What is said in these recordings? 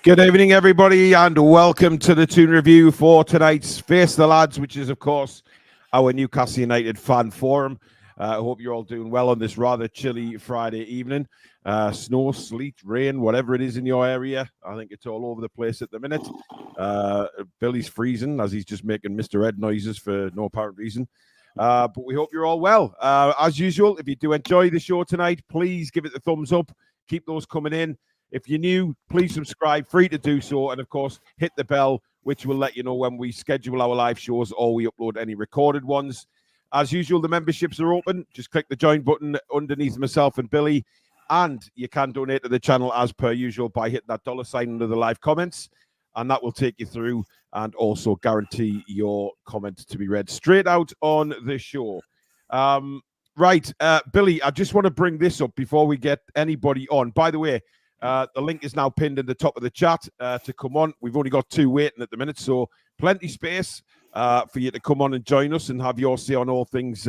Good evening, everybody, and welcome to the Toon Review for tonight's Face the Lads, which is, of course, our Newcastle United Fan Forum. I hope you're all doing well on this rather chilly Friday evening. Snow, sleet, rain, whatever it is in your area. I think it's all over the place at the minute. Billy's freezing as he's just making Mr. Ed noises for no apparent reason. But we hope you're all well. As usual, if you do enjoy the show tonight, please give it the thumbs up. Keep those coming in. If you're new, please subscribe, free to do so. And, of course, hit the bell, which will let you know when we schedule our live shows or we upload any recorded ones. As usual, the memberships are open. Just click the join button underneath myself and Billy. And you can donate to the channel as per usual by hitting that $sign under the live comments. And that will take you through and also guarantee your comment to be read straight out on the show. Right, Billy, I just want to bring this up before we get anybody on. By the way, the link is now pinned in the top of the chat to come on. We've only got 2 waiting at the minute, so plenty space for you to come on and join us and have your say on all things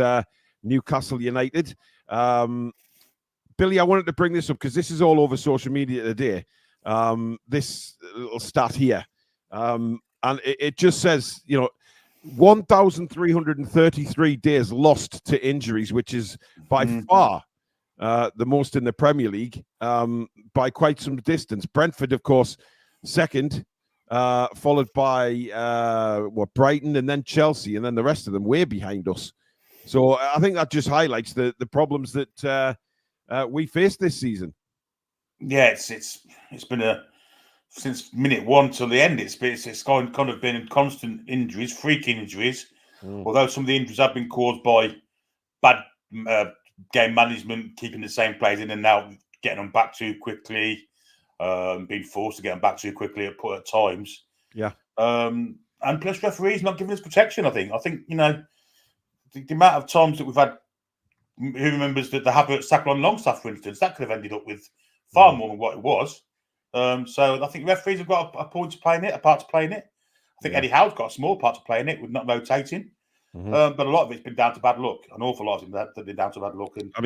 Newcastle United. Billy, I wanted to bring this up because this is all over social media today. This little stat here. And it just says, 1,333 days lost to injuries, which is by far the most in the Premier League by quite some distance. Brentford, of course, second, followed by Brighton and then Chelsea, and then the rest of them way behind us. So I think that just highlights the problems that we faced this season. Yeah, it's been since minute one till the end. It's kind of been constant injuries, freaking injuries. Although some of the injuries have been caused by bad game management, keeping the same players in and out, getting them back too quickly, being forced to get them back too quickly at times. Yeah. And plus referees not giving us protection, I think. The amount of times that we've had, who remembers that the Havertz tackle on Longstaff, for instance, that could have ended up with far more than what it was. So I think referees have got a part to play in it. I think Eddie Howe's got a small part to play in it with not rotating. But a lot of it's been down to bad luck. An awful lot of it's been down to bad luck. And I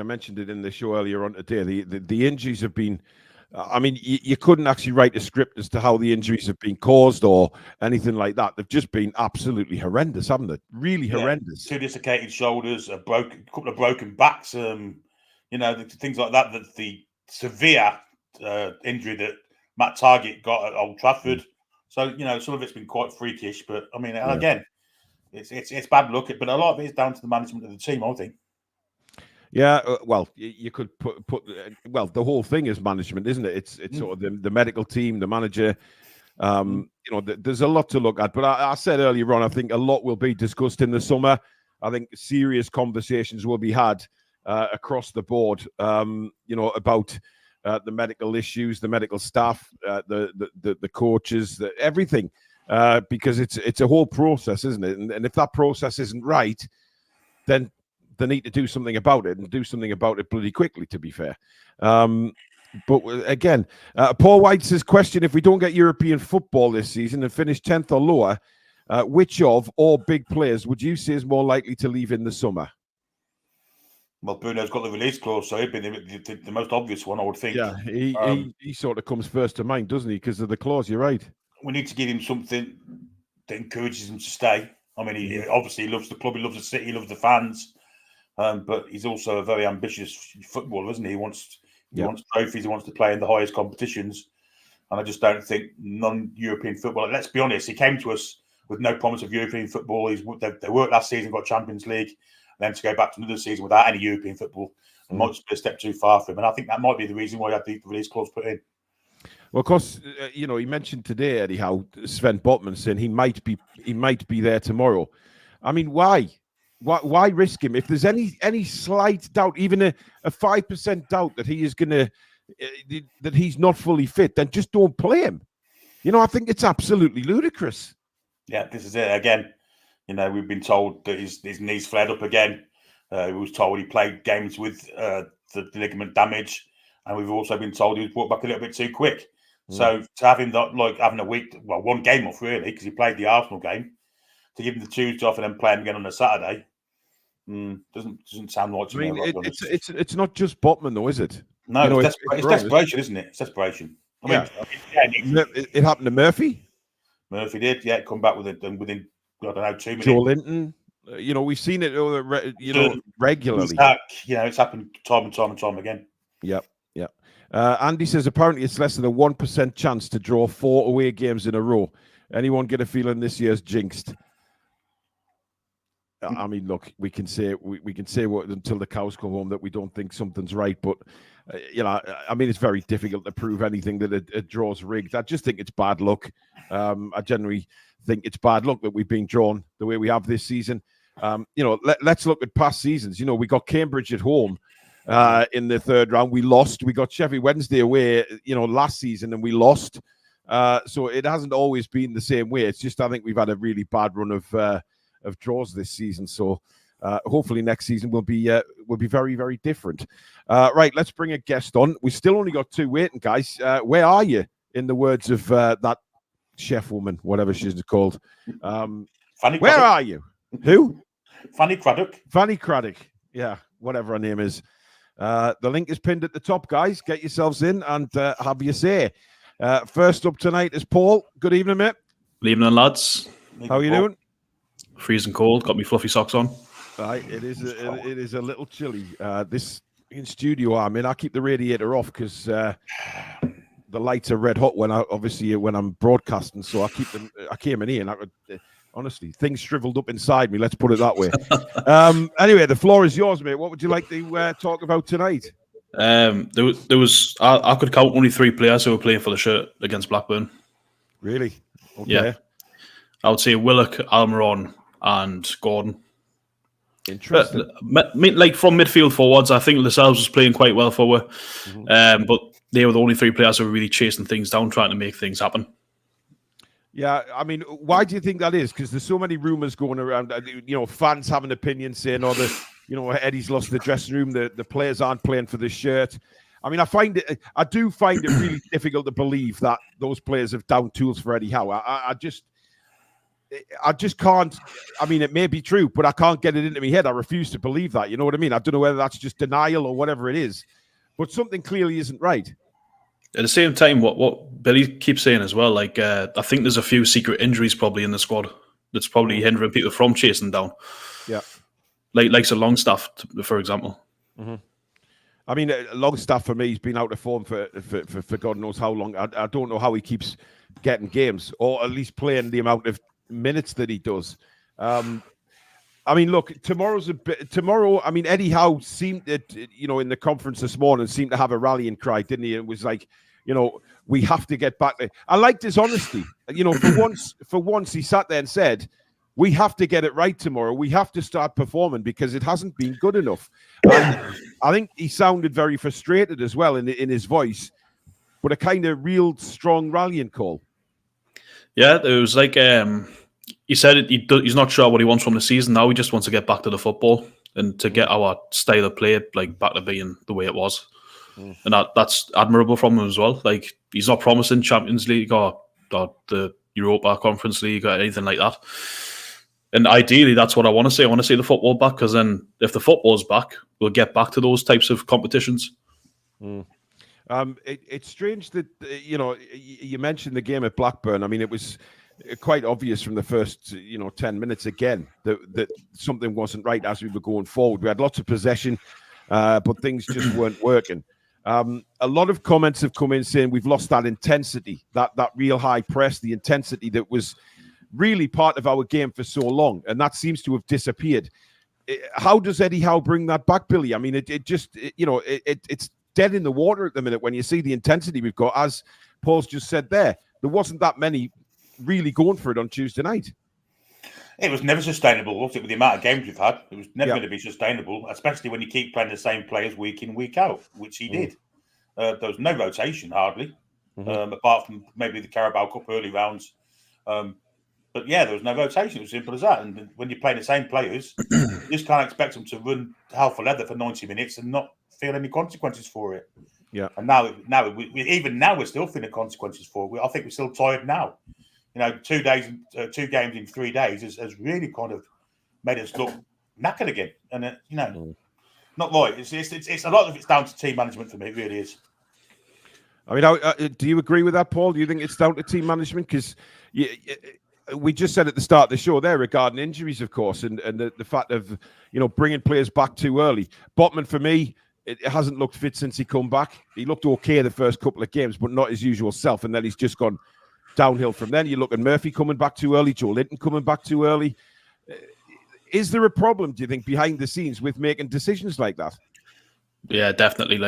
mentioned it in the show earlier on today. The injuries have been. You couldn't actually write a script as to how the injuries have been caused or anything like that. They've just been absolutely horrendous, haven't they? Really horrendous. 2 dislocated shoulders, a couple of broken backs. Things like that. That the severe injury that Matt Targett got at Old Trafford. So some of it's been quite freakish. But again, it's bad luck. But a lot of it is down to the management of the team, I think. Yeah, well, you could put the whole thing is management, isn't it? It's sort of the medical team, the manager. There's a lot to look at. But I said earlier on, I think a lot will be discussed in the summer. I think serious conversations will be had across the board. About the medical issues, the medical staff, the coaches, everything, because it's a whole process, isn't it? And if that process isn't right, then they need to do something about it and do something about it bloody quickly, to be fair. But again, Paul White's question, if we don't get European football this season and finish 10th or lower, which of all big players would you say is more likely to leave in the summer? Well, Bruno's got the release clause, so he'd be the most obvious one, I would think. Yeah, he sort of comes first to mind, doesn't he? Because of the clause, you're right. We need to give him something that encourages him to stay. He obviously loves the club, he loves the city, he loves the fans. But he's also a very ambitious footballer, isn't he? He wants trophies. He wants to play in the highest competitions. And I just don't think non-European football. Let's be honest. He came to us with no promise of European football. They worked last season, got Champions League, and then to go back to another season without any European football might just be a step too far for him. And I think that might be the reason why he had the release clause put in. Well, of course, he mentioned today, Eddie, how Sven Botman saying he might be there tomorrow. Why? Why risk him? If there's any slight doubt, even a 5% doubt that he is that he's not fully fit, then just don't play him. I think it's absolutely ludicrous. Yeah, this is it again. We've been told that his knees flared up again. We was told he played games with the ligament damage, and we've also been told he was brought back a little bit too quick. So to have him having a week, one game off really, because he played the Arsenal game, to give him the Tuesday off and then play him again on a Saturday. Doesn't sound right to me. It's not just Botman though, is it? No, it's desperation, isn't it? It's desperation. It happened to Murphy. Murphy did, come back within I don't know 2 minutes. Joe Linton, we've seen it, regularly. It's happened time and time again. Yep. Andy says apparently it's less than a 1% chance to draw 4 away games in a row. Anyone get a feeling this year's jinxed? I mean, look, we can say what until the cows come home that we don't think something's right, but I mean, it's very difficult to prove anything that a draw's rigged. I just think it's bad luck. I generally think it's bad luck that we've been drawn the way we have this season. Let's look at past seasons. We got Cambridge at home in the third round. We lost. We got Sheffield Wednesday away, last season, and we lost. So it hasn't always been the same way. It's just I think we've had a really bad run of draws this season. So hopefully next season will be very, very different. Right, let's bring a guest on. We still only got 2 waiting, guys. Where are you? In the words of that chef woman, whatever she's called. Fanny where Craddock. Are you? Who? Fanny Craddock. Fanny Craddock. Yeah, whatever her name is. The link is pinned at the top, guys. Get yourselves in and have your say. First up tonight is Paul. Good evening, mate. Good evening, lads. How are you doing? Freezing cold. Got me fluffy socks on. Right, it is a little chilly. This in studio. I mean, I keep the radiator off because the lights are red hot when I'm broadcasting. So I came in here and I could. Honestly, things shriveled up inside me. Let's put it that way. Anyway, the floor is yours, mate. What would you like to talk about tonight? There was I could count only 3 players who were playing for the shirt against Blackburn. Really? Okay. Yeah. I would say Willock, Almiron, and Gordon. Interesting. Like from midfield forwards, I think Lascelles was playing quite well forward. But they were the only 3 players who were really chasing things down, trying to make things happen. Yeah, I mean, why do you think that is? Because there's so many rumours going around. Fans have an opinion saying, Eddie's lost the dressing room. The players aren't playing for the shirt. I mean, I do find it really difficult to believe that those players have down tools for Eddie Howe. I just can't. I mean, it may be true, but I can't get it into my head. I refuse to believe that. You know what I mean? I don't know whether that's just denial or whatever it is, but something clearly isn't right. At the same time, what Billy keeps saying as well, like I think there's a few secret injuries probably in the squad that's probably hindering people from chasing down. Yeah, like a Longstaff, for example. Mm-hmm. I mean, Longstaff for me, he's been out of form for God knows how long. I don't know how he keeps getting games or at least playing the amount of minutes that he does. I mean, look, tomorrow. I mean, Eddie Howe seemed to, in the conference this morning, seemed to have a rallying cry, didn't he? It was like, we have to get back there. I liked his honesty. For once, he sat there and said, we have to get it right tomorrow. We have to start performing because it hasn't been good enough. And I think he sounded very frustrated as well in his voice, but a kind of real strong rallying call. Yeah, it was like he said he's not sure what he wants from the season now. He just wants to get back to the football and to get our style of play like back to being the way it was. And that's admirable from him as well. Like, he's not promising Champions League or the Europa Conference League or anything like that. And ideally, that's what I want to see. I want to see the football back, because then if the football's back, we'll get back to those types of competitions. It's strange that, you mentioned the game at Blackburn. I mean, it was quite obvious from the first, 10 minutes again that something wasn't right as we were going forward. We had lots of possession, but things just weren't working. A lot of comments have come in saying we've lost that intensity, that real high press, the intensity that was really part of our game for so long, and that seems to have disappeared. How does Eddie Howe bring that back, Billy? I mean, it's dead in the water at the minute when you see the intensity we've got. As Paul's just said there wasn't that many really going for it on Tuesday night. It was never sustainable, was it, with the amount of games we've had? It was never going to be sustainable, especially when you keep playing the same players week in, week out, which he did. There was no rotation, hardly, apart from maybe the Carabao Cup early rounds. But yeah, there was no rotation. It was simple as that. And when you're playing the same players, you just can't expect them to run hell for leather for 90 minutes and not feel any consequences for it. Yeah. And now we're still feeling consequences for it. I think we're still tired now. 2 games in 3 days has really kind of made us look knackered again. And not right. It's a lot of it's down to team management for me. It really is. I mean, do you agree with that, Paul? Do you think it's down to team management? Because we just said at the start of the show there regarding injuries, of course, and the fact of, bringing players back too early. Botman, for me, it hasn't looked fit since he come back. He looked okay the first couple of games, but not his usual self. And then he's just gone downhill from then. You look at Murphy coming back too early, Joe Linton coming back too early. Is there a problem, do you think, behind the scenes with making decisions like that? Yeah, definitely.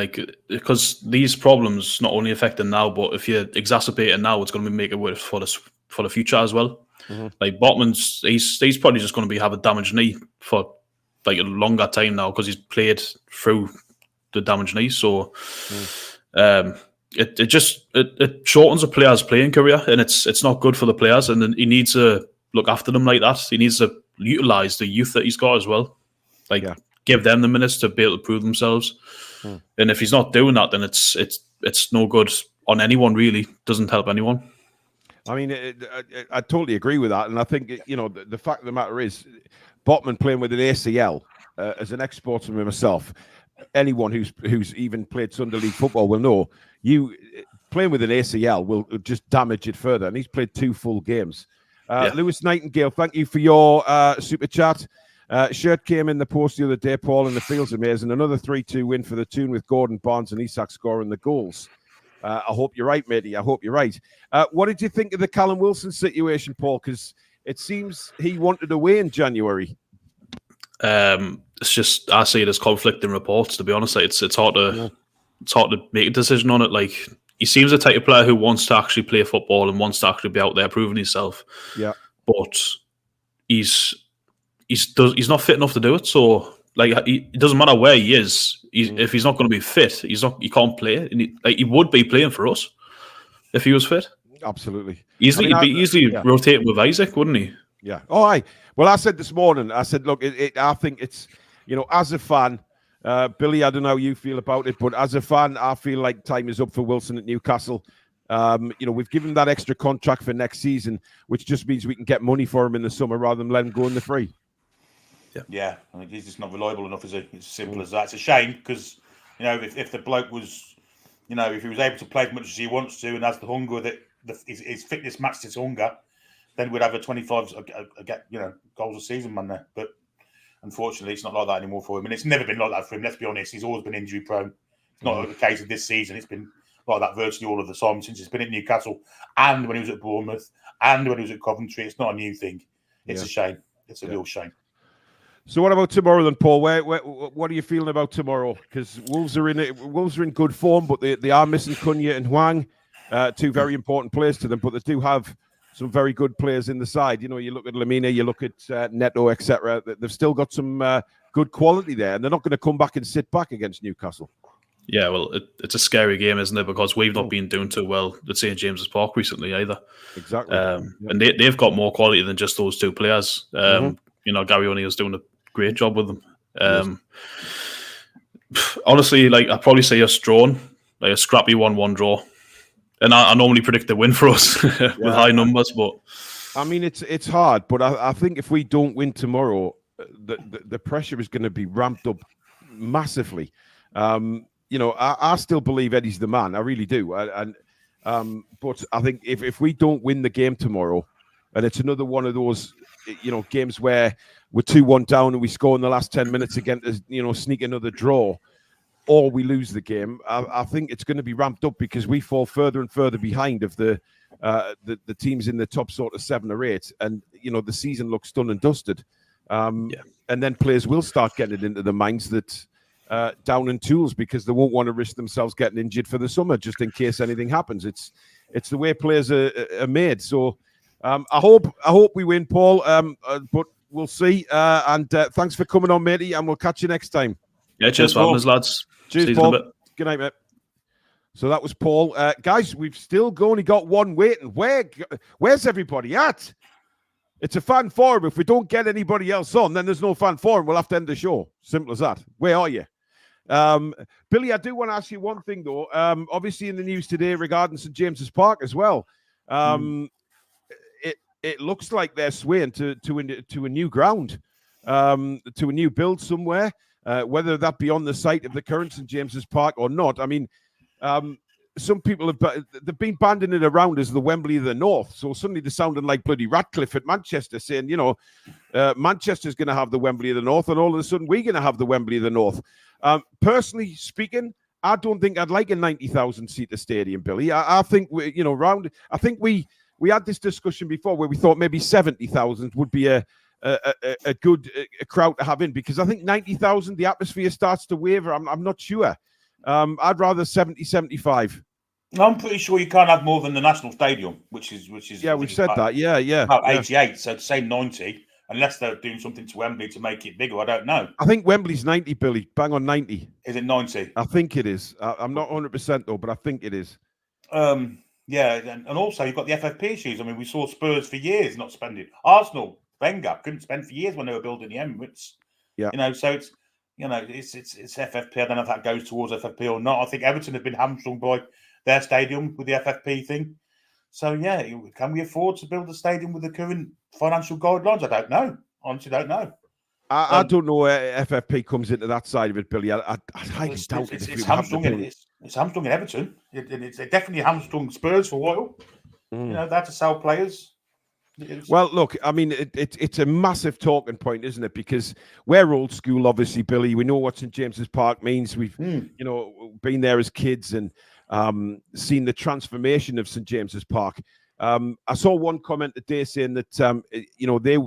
Because these problems not only affect them now, but if you exacerbate it now, it's going to make it worse for the future as well. Mm-hmm. Like Botman's, he's probably just going to have a damaged knee for a longer time now because he's played through the damaged knee. So it shortens a player's playing career, and it's not good for the players. And then he needs to look after them like that. He needs to utilize the youth that he's got as well. Give them the minutes to be able to prove themselves. And if he's not doing that, then it's no good on anyone, really. Doesn't help anyone. I mean, I totally agree with that. And I think, the fact of the matter is, Botman playing with an ACL, as an ex-sportsman myself, anyone who's even played Sunday League football will know, you playing with an ACL will just damage it further. And he's played 2 full games. Lewis Nightingale, thank you for your super chat. Shirt came in the post the other day, Paul, and the field's amazing. Another 3-2 win for the Toon with Gordon, Barnes and Isak scoring the goals. I hope you're right, matey. I hope you're right. What did you think of the Callum Wilson situation, Paul? Because it seems he wanted away in January. It's just, I see it as conflicting reports, to be honest. It's hard to make a decision on it. He seems the type of player who wants to actually play football and wants to actually be out there proving himself. Yeah. But he's not fit enough to do it. So it doesn't matter where he is. If he's not going to be fit, he can't play. And he would be playing for us if he was fit. Absolutely. He'd be easily rotating with Isaac, wouldn't he? Yeah. Oh, aye. Well, I said this morning, look, I think it's, as a fan, Billy, I don't know how you feel about it, but as a fan, I feel like time is up for Wilson at Newcastle. We've given him that extra contract for next season, which just means we can get money for him in the summer rather than let him go in the free. Yeah, I think he's just not reliable enough, is he? It's as simple as that. It's a shame because, if the bloke was, if he was able to play as much as he wants to and has the hunger that his fitness matched his hunger, then we'd have a 25 goals a season man there. But unfortunately, it's not like that anymore for him. And it's never been like that for him, let's be honest. He's always been injury prone. It's not the case of this season. It's been like that virtually all of the time since he's been at Newcastle and when he was at Bournemouth and when he was at Coventry. It's not a new thing. It's a shame. It's a real shame. So what about tomorrow then, Paul? What are you feeling about tomorrow? Because Wolves are in good form, but they are missing Cunha and Hwang, 2 very important players to them. But they do have some very good players in the side. You look at Lamina, you look at Neto, etc. They've still got some good quality there, and they're not going to come back and sit back against Newcastle. Yeah, well, it's a scary game, isn't it? Because we've not been doing too well at St James's Park recently either. Exactly. And they've got more quality than just those 2 players. Gary O'Neill's doing a great job with them. Honestly, I'd probably say us drawn, a scrappy 1-1 draw. And I normally predict a win for us with high numbers, but I mean it's hard. But I think if we don't win tomorrow, the pressure is going to be ramped up massively. I still believe Eddie's the man. I really do. But I think if we don't win the game tomorrow, and it's another one of those games where we're 2-1 down and we score in the last 10 minutes again to sneak another draw, or we lose the game, I think it's going to be ramped up because we fall further and further behind of the teams in the top sort of 7 or 8, and the season looks done and dusted. And then players will start getting it into their minds that down in tools because they won't want to risk themselves getting injured for the summer just in case anything happens. It's the way players are made. So I hope we win, Paul. But we'll see. And thanks for coming on, matey, and we'll catch you next time. Yeah, cheers for having us, lads. Cheers, Paul. Good night, mate. So that was Paul. Guys, we've still only got one waiting. Where's everybody at? It's a fan forum. If we don't get anybody else on, then there's no fan forum. We'll have to end the show. Simple as that. Where are you? Billy, I do want to ask you one thing, though. Obviously, in the news today regarding St James's Park as well. It looks like they're swaying to a new ground, to a new build somewhere, whether that be on the site of the current St James's Park or not. I mean, some people they've been banding it around as the Wembley of the North. So suddenly they're sounding like bloody Ratcliffe at Manchester, saying, Manchester's going to have the Wembley of the North, and all of a sudden we're going to have the Wembley of the North. Personally speaking, I don't think I'd like a 90,000 seater stadium, Billy. I think I think we had this discussion before where we thought maybe 70,000 would be a good crowd to have in, because I think 90,000, the atmosphere starts to waver. I'm not sure. I'd rather 70, 75. I'm pretty sure you can't have more than the National Stadium, which is yeah, we've said that. Yeah. About 88, so to say 90, unless they're doing something to Wembley to make it bigger. I don't know. I think Wembley's 90, Billy. Bang on 90. Is it 90? I think it is. I'm not 100% though, but I think it is. Yeah, and also you've got the FFP issues. I mean, we saw Spurs for years not spending. Arsenal, Wenger couldn't spend for years when they were building the Emirates. Yeah, so it's it's FFP. I don't know if that goes towards FFP or not. I think Everton have been hamstrung by their stadium with the FFP thing. So yeah, can we afford to build a stadium with the current financial guidelines? I don't know. Honestly, don't know. I don't know where FFP comes into that side of it, Billy. I highly doubt it. It's hamstrung in Everton. It's definitely hamstrung Spurs for a while. They had to sell players. Well, look, I mean, it's a massive talking point, isn't it? Because we're old school, obviously, Billy. We know what St. James's Park means. We've, been there as kids and seen the transformation of St. James's Park. I saw one comment today saying that,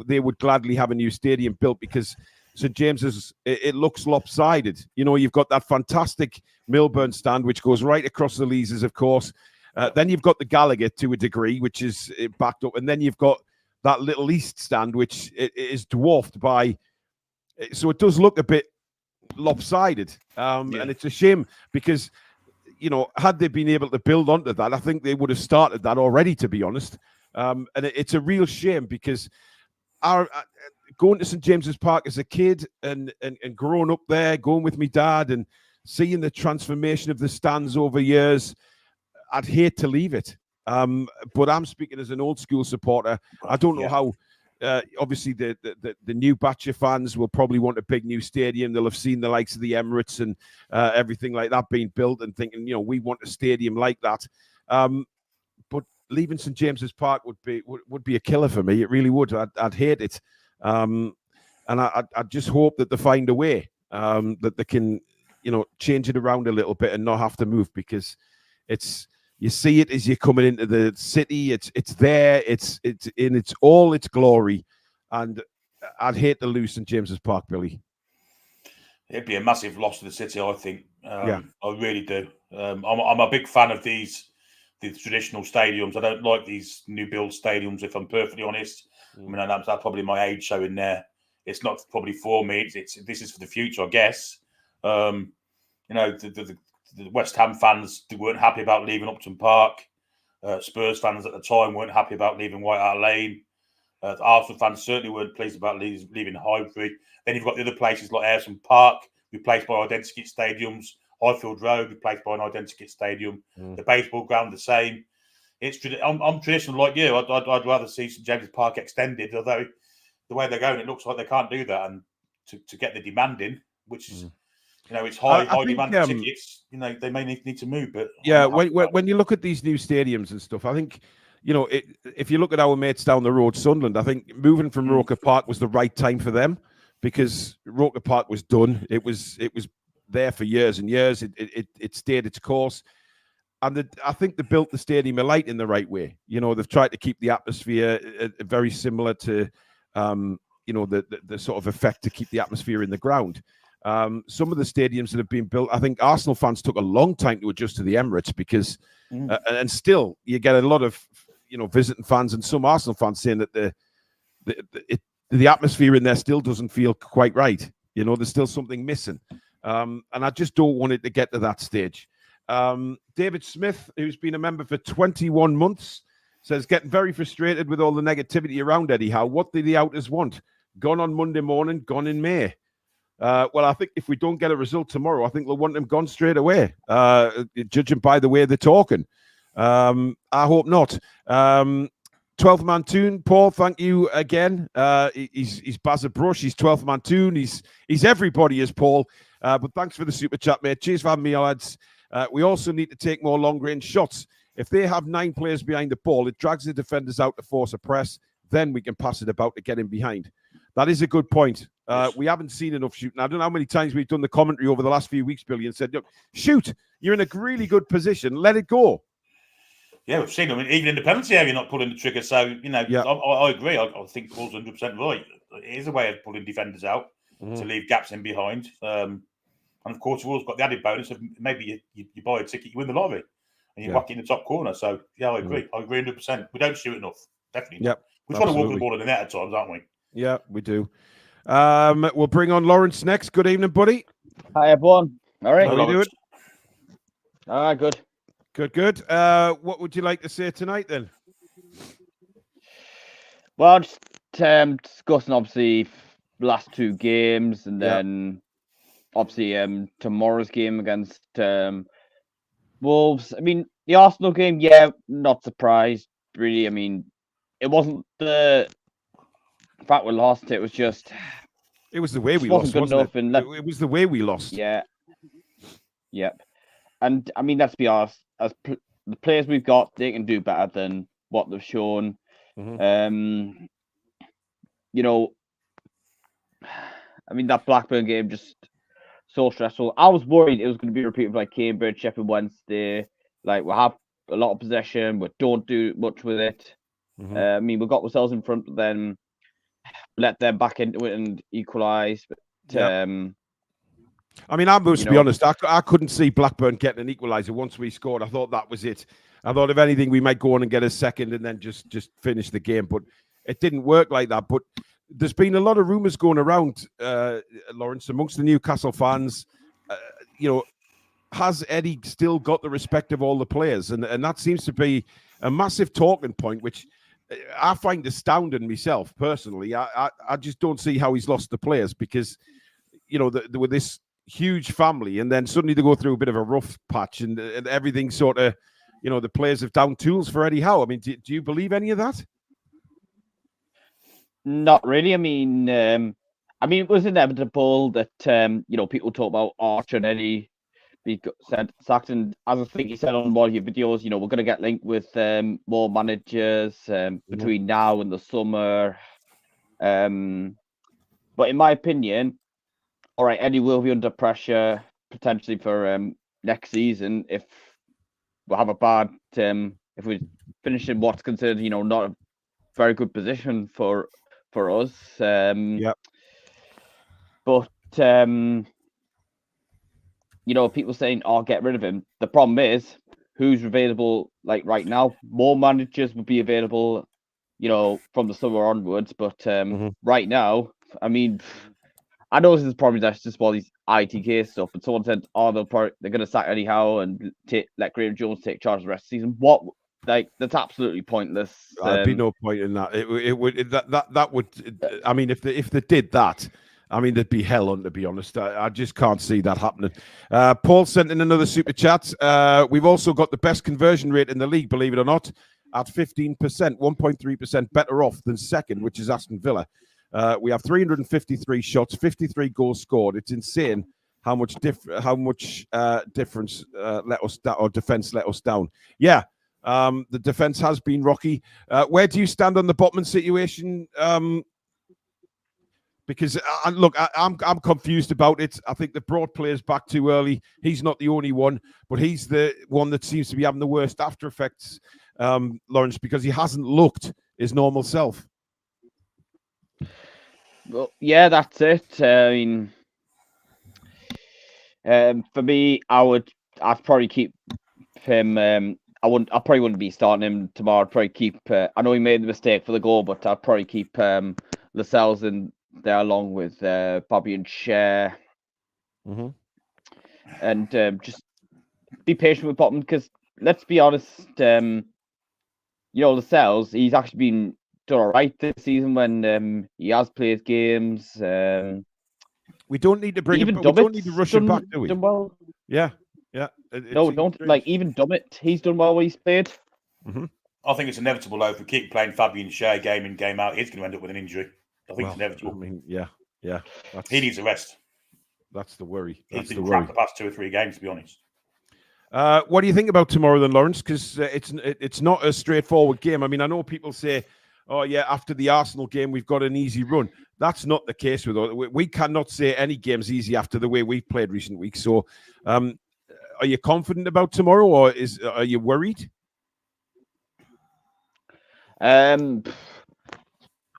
they would gladly have a new stadium built because St. James's, it looks lopsided. You've got that fantastic Milburn stand, which goes right across the Leazes, of course. Then you've got the Gallagher to a degree, which is backed up. And then you've got that little East stand, which is dwarfed by. So it does look a bit lopsided. And it's a shame because, had they been able to build onto that, I think they would have started that already, to be honest. And it's a real shame because going to St. James's Park as a kid and growing up there, going with my dad and seeing the transformation of the stands over years, I'd hate to leave it. But I'm speaking as an old school supporter. I don't know how, obviously the new batch of fans will probably want a big new stadium. They'll have seen the likes of the Emirates and everything like that being built and thinking, we want a stadium like that. But leaving St. James's Park would be a killer for me. It really would. I'd hate it. And I just hope that they find a way that they can, change it around a little bit and not have to move, because you see it as you're coming into the city. It's there. It's in all its glory, and I'd hate to lose St. James's Park, Billy. It'd be a massive loss to the city, I think. I really do. I'm a big fan of these traditional stadiums. I don't like these new build stadiums, if I'm perfectly honest. I mean, that's probably my age showing there. It's not probably for me. This is for the future, I guess. The West Ham fans weren't happy about leaving Upton Park. Spurs fans at the time weren't happy about leaving White Hart Lane. Arsenal fans certainly weren't pleased about leaving Highbury. Then you've got the other places like Ayresome Park, replaced by identikit stadiums. Highfield Road, replaced by an identikit stadium. The baseball ground, the same. I'm traditional like you. I'd rather see St. James's Park extended, although the way they're going, it looks like they can't do that. And to get the demand in, which is... it's high demand tickets. They may need to move, but when you look at these new stadiums and stuff, I think if you look at our mates down the road, Sunderland, I think moving from Roker Park was the right time for them, because Roker Park was done. It was there for years and years. It stayed its course, and I think they built the Stadium of Light in the right way. They've tried to keep the atmosphere very similar to the sort of effect to keep the atmosphere in the ground. Some of the stadiums that have been built, I think Arsenal fans took a long time to adjust to the Emirates, because and still you get a lot of visiting fans and some Arsenal fans saying that the atmosphere in there still doesn't feel quite right. There's still something missing, and I just don't want it to get to that stage. David Smith, who's been a member for 21 months, says getting very frustrated with all the negativity around Eddie Howe. What do the outers want? Gone on Monday morning, gone in May. Well, I think if we don't get a result tomorrow, I think they'll want him gone straight away, judging by the way they're talking. I hope not. 12th man Toon, Paul, thank you again. He's Bazza Brush, he's 12th man Toon, he's everybody is Paul. But thanks for the super chat, mate. Cheers for having me, lads. We also need to take more long-range shots. If they have 9 players behind the ball, it drags the defenders out to force a press. Then we can pass it about to get in behind. That is a good point. We haven't seen enough shooting. I don't know how many times we've done the commentary over the last few weeks, Billy, and said, look, shoot, you're in a really good position. Let it go. Yeah, we've seen them. Even in the penalty area, not pulling the trigger. So, I agree. I think Paul's 100% right. It is a way of pulling defenders out to leave gaps in behind. And, of course, we've also got the added bonus of maybe you buy a ticket, you win the lottery, and you whack it in the top corner. So, yeah, I agree. I agree 100%. We don't shoot enough. Definitely. Yep. We try to walk the ball in the net at times, aren't we? Yeah, we do. We'll bring on Lawrence next. Good evening, buddy. Hi, everyone. All right. How are you doing? Good. Good. What would you like to say tonight, then? Well, just discussing, obviously, the last 2 games, and then, obviously, tomorrow's game against Wolves. I mean, the Arsenal game, not surprised, really. I mean, it wasn't the fact we lost. It was just... It was the way we lost, wasn't it? It was the way we lost. Yeah. Yep. And, I mean, let's be honest, the players we've got, they can do better than what they've shown. Mm-hmm. I mean, that Blackburn game just so stressful. I was worried it was going to be repeated like Cambridge, Sheffield Wednesday. Like, we have a lot of possession, but don't do much with it. Mm-hmm. I mean, we got ourselves in front, but then let them back into it and equalise. But I mean, I must be honest, I couldn't see Blackburn getting an equaliser once we scored. I thought that was it. I thought, if anything, we might go on and get a second and then just finish the game. But it didn't work like that. But there's been a lot of rumours going around, Lawrence, amongst the Newcastle fans. Has Eddie still got the respect of all the players? And that seems to be a massive talking point, which I find astounding myself, personally. I just don't see how he's lost the players because, with this huge family, and then suddenly they go through a bit of a rough patch, and everything sort of, the players have down tools for Eddie Howe. I mean, do you believe any of that? Not really. I mean, it was inevitable that people talk about Archer and Eddie be sacked, and as I think he said on one of your videos, we're going to get linked with more managers between now and the summer. But in my opinion, all right, Eddie will be under pressure potentially for next season if we have a bad, if we finish in what's considered, not a very good position for us. But people saying, "Oh, get rid of him." The problem is, who's available? Like right now, more managers would be available, from the summer onwards. But right now, I mean, I know this is probably just all these ITK stuff, but someone said, "Oh, they're going to sack Eddie Howe and let Graham Jones take charge of the rest of the season." What? Like, that's absolutely pointless. There'd be no point in that. It would. I mean, if they did that, I mean, there'd be hell on, to be honest. I just can't see that happening. Paul sent in another super chat. We've also got the best conversion rate in the league, believe it or not, at 15%, 1.3% better off than second, which is Aston Villa. We have 353 shots, 53 goals scored. It's insane how much difference let us down, or defense let us down. Yeah, the defense has been rocky. Where do you stand on the Botman situation? Because look, I'm confused about it. I think they brought players back too early. He's not the only one, but he's the one that seems to be having the worst after effects, Lawrence, because he hasn't looked his normal self. Well, yeah, that's it. I mean, for me, I'd probably keep him. I probably wouldn't be starting him tomorrow. I'd probably keep. I know he made the mistake for the goal, but I'd probably keep Lascelles in there along with Bobby and Cher. And just be patient with Botman, because let's be honest, Lascelles, he's actually been done all right this season when he has played games. We don't need to bring him. We don't need to rush him back, do we? Done well. Yeah. No, don't strange. Like even Dummett. He's done well when he's played. I think it's inevitable though. If we keep playing Fabian Shea game in game out, he's going to end up with an injury. I think it's inevitable. I mean, yeah. He needs a rest. That's the worry. He's been crap the past 2 or 3 games, to be honest. What do you think about tomorrow then, Lawrence? Because it's not a straightforward game. I mean, I know people say, oh, yeah, after the Arsenal game, we've got an easy run. That's not the case with us. We cannot say any game's easy after the way we've played recent weeks. So are you confident about tomorrow, or are you worried? I'm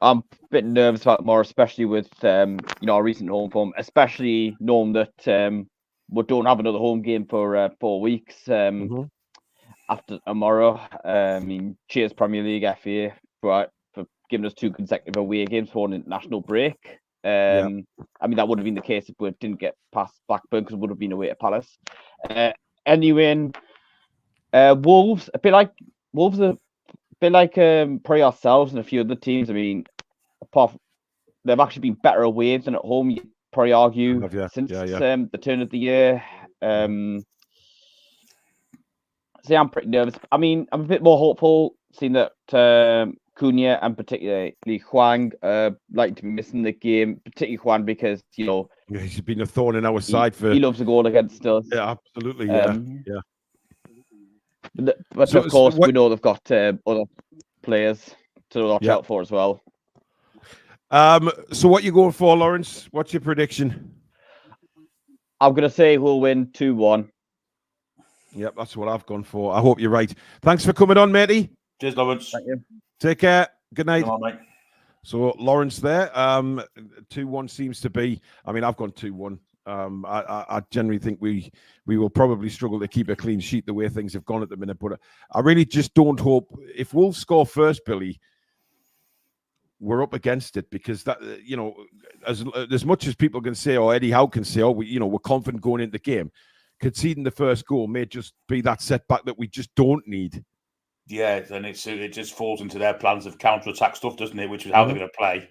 a bit nervous about tomorrow, especially with our recent home form, especially knowing that we don't have another home game for 4 weeks after tomorrow. I mean, cheers Premier League, FA for giving us 2 consecutive away games for an international break. I mean, that would have been the case if we didn't get past Blackburn, because it would have been away to Palace. Anyway, Wolves, a bit like probably ourselves and a few other teams. I mean, they've actually been better away than at home, you probably argue, since the turn of the year. So I'm pretty nervous. I mean, I'm a bit more hopeful seeing that Cunha and particularly Hwang like to be missing the game, particularly Hwang, because he's been a thorn in our side he loves a goal against us. Yeah, absolutely. But of course, we know they've got other players to watch out for as well. So what you going for, Lawrence? What's your prediction? I'm going to say we'll win 2-1. Yep, that's what I've gone for. I hope you're right. Thanks for coming on, matey. Cheers, Lawrence. Thank you. Take care. Good night. Come on, mate. So Lawrence there. 2-1 seems to be. I mean, I've gone 2-1. I generally think we will probably struggle to keep a clean sheet the way things have gone at the minute. But I really just don't hope, if Wolves score first, Billy, we're up against it, because that as much as people can say, or Eddie Howe can say, we're confident going into the game, conceding the first goal may just be that setback that we just don't need. Yeah, and it just falls into their plans of counter-attack stuff, doesn't it? Which is how they're going to play.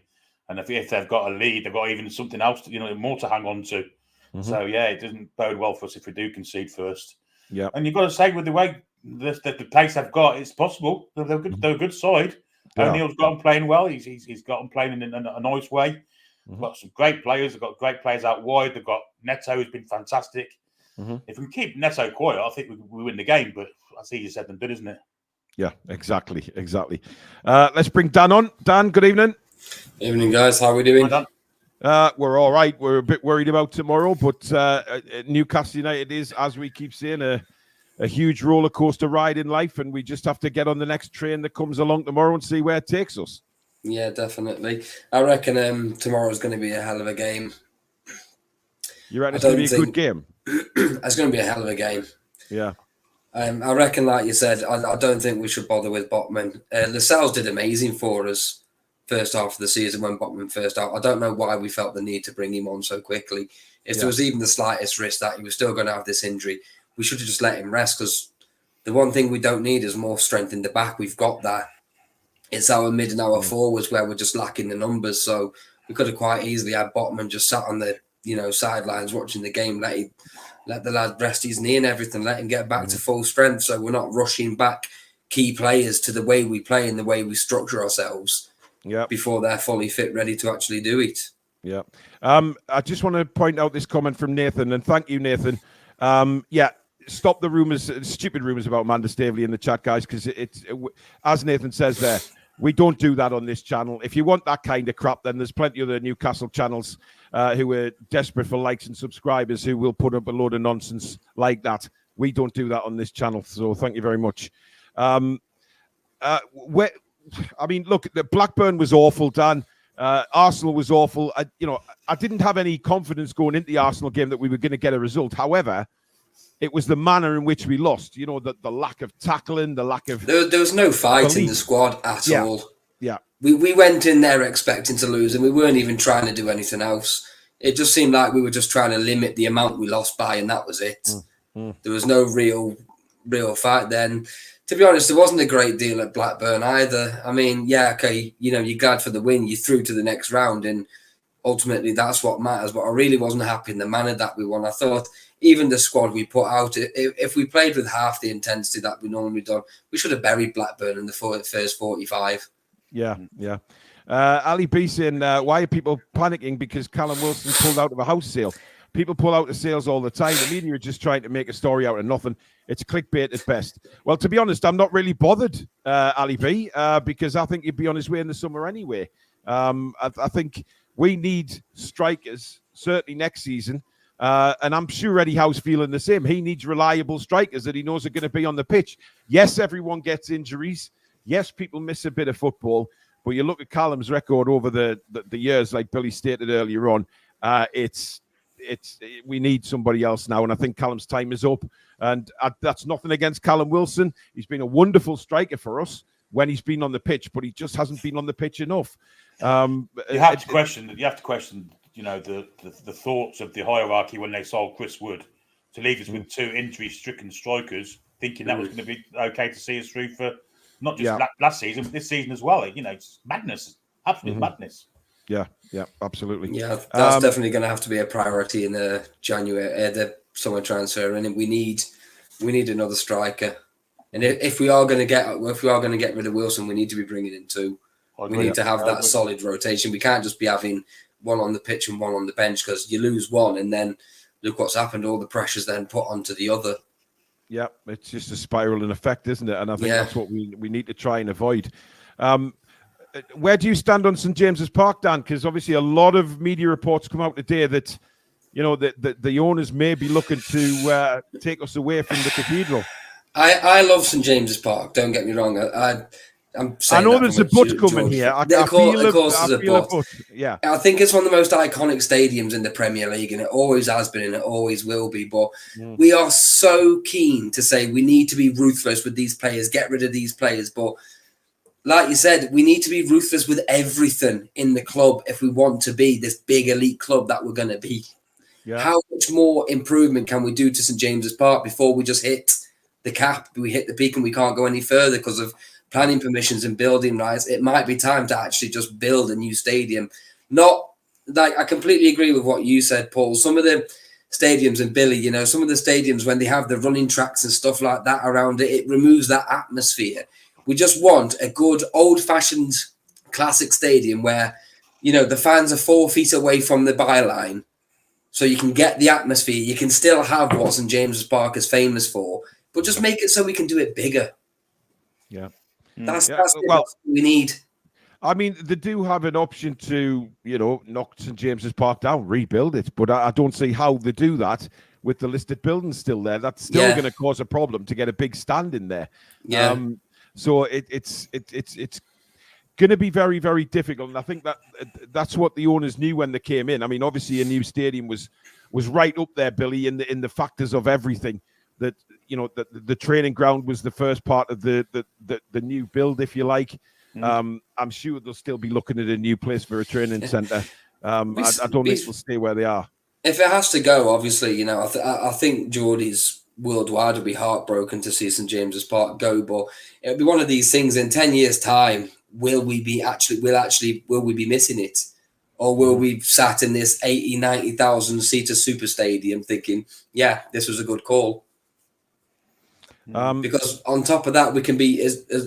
And if they've got a lead, they've got even something else, more to hang on to. So yeah, it doesn't bode well for us if we do concede first. Yeah, and you've got to say, with the way the pace they've got, it's possible. They're good. They're a good side. O'Neill's got them playing well. He's got them playing in a nice way. They've got some great players. They've got great players out wide. They've got Neto, who's been fantastic. If we can keep Neto quiet, I think we win the game. But that's easier said than done, isn't it? Yeah, exactly. Let's bring Dan on. Dan, good evening. Evening, guys. How are we doing? We're all right. We're a bit worried about tomorrow, but Newcastle United is, as we keep saying, a huge roller coaster ride in life, and we just have to get on the next train that comes along tomorrow and see where it takes us. Yeah, definitely. I reckon tomorrow's going to be a hell of a game. You reckon it's going to be a good game? It's going to be a hell of a game. Yeah. I reckon, like you said, I don't think we should bother with Botman. Lascelles did amazing for us first half of the season when Botman first out. I don't know why we felt the need to bring him on so quickly. If there was even the slightest risk that he was still going to have this injury, we should have just let him rest, because the one thing we don't need is more strength in the back. We've got that. It's our mid and our forwards where we're just lacking the numbers. So we could have quite easily had Botman just sat on the sidelines watching the game, let the lad rest his knee and everything, let him get back to full strength, so we're not rushing back key players to the way we play and the way we structure ourselves before they're fully fit, ready to actually do it. Yeah. I just want to point out this comment from Nathan, and thank you, Nathan. Stop the rumours, stupid rumours about Amanda Staveley in the chat, guys, because it's as Nathan says there, we don't do that on this channel. If you want that kind of crap, then there's plenty of other Newcastle channels who are desperate for likes and subscribers who will put up a load of nonsense like that. We don't do that on this channel, so thank you very much. Look, the Blackburn was awful, Dan. Arsenal was awful. I didn't have any confidence going into the Arsenal game that we were going to get a result. However, it was the manner in which we lost. The lack of tackling, the lack of... There was no fight in the squad at all. Yeah. We went in there expecting to lose, and we weren't even trying to do anything else. It just seemed like we were just trying to limit the amount we lost by, and that was it. There was no real fight then. To be honest, there wasn't a great deal at Blackburn either. I mean, you're glad for the win. You through to the next round, and ultimately that's what matters. But I really wasn't happy in the manner that we won. I thought even the squad we put out, if we played with half the intensity that we normally do, we should have buried Blackburn in the first 45. Yeah. Ali B saying, why are people panicking because Callum Wilson pulled out of a house sale? People pull out the sales all the time. The media are just trying to make a story out of nothing. It's clickbait at best. Well, to be honest, I'm not really bothered, Ali B, because I think he'd be on his way in the summer anyway. I think we need strikers, certainly next season. And I'm sure Eddie Howe's feeling the same. He needs reliable strikers that he knows are going to be on the pitch. Yes, everyone gets injuries. Yes, people miss a bit of football. But you look at Callum's record over the years, like Billy stated earlier on, we need somebody else now, and I think Callum's time is up. And that's nothing against Callum Wilson. He's been a wonderful striker for us when he's been on the pitch, but he just hasn't been on the pitch enough. You have to question, the thoughts of the hierarchy when they sold Chris Wood to leave us with two injury-stricken strikers, thinking that was going to be okay to see us through for not just last season, but this season as well. It's madness, absolute madness. Yeah, absolutely. Yeah, that's definitely going to have to be a priority in the the summer transfer, and we need another striker. And if we are going to get rid of Wilson, we need to be bringing in two. We need to have that solid rotation. We can't just be having one on the pitch and one on the bench, because you lose one, and then look what's happened. All the pressure's then put onto the other. Yeah, it's just a spiraling effect, isn't it? And I think that's what we need to try and avoid. Where do you stand on St. James's Park, Dan? Because obviously a lot of media reports come out today that, the owners may be looking to take us away from the cathedral. I love St. James's Park, don't get me wrong. I know there's a but coming here. I feel a but. Yeah. I think it's one of the most iconic stadiums in the Premier League, and it always has been and it always will be. But we are so keen to say we need to be ruthless with these players, get rid of these players. But like you said, we need to be ruthless with everything in the club if we want to be this big elite club that we're going to be. Yeah. How much more improvement can we do to St. James's Park before we just hit the cap? We hit the peak and we can't go any further because of planning permissions and building rights. It might be time to actually just build a new stadium. Not like I completely agree with what you said, Paul. Some of the stadiums, and Billy, some of the stadiums, when they have the running tracks and stuff like that around it, it removes that atmosphere. We just want a good old-fashioned classic stadium where, the fans are 4 feet away from the byline, so you can get the atmosphere. You can still have what St. James's Park is famous for, but just make it so we can do it bigger. Yeah. That's what we need. I mean, they do have an option to, knock St. James's Park down, rebuild it, but I don't see how they do that with the listed buildings still there. That's still going to cause a problem to get a big stand in there. Yeah. So it's going to be very, very difficult, and I think that's what the owners knew when they came in. I mean, obviously, a new stadium was right up there, Billy, in the factors of everything. That the training ground was the first part of the new build, if you like. I'm sure they'll still be looking at a new place for a training centre. I don't think they'll stay where they are. If it has to go, obviously, I think Geordie's worldwide will be heartbroken to see St. James's Park go, but it'll be one of these things in 10 years' time. Will we be missing it? Or will we sat in this 80, 90,000 seater super stadium thinking, yeah, this was a good call? Because on top of that, we can be,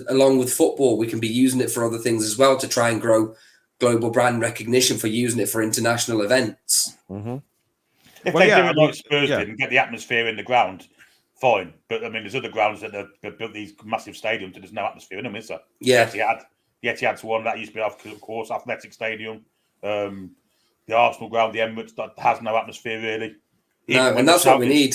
along with football, we can be using it for other things as well to try and grow global brand recognition for using it for international events. Mm-hmm. If they do it like Spurs did and get the atmosphere in the ground, fine. But I mean, there's other grounds that they've built these massive stadiums and there's no atmosphere in them, is there? Yeah. The Etihad's one that used to be, of course, Athletic Stadium. The Arsenal ground, the Emirates, that has no atmosphere really. No, and that's what we need.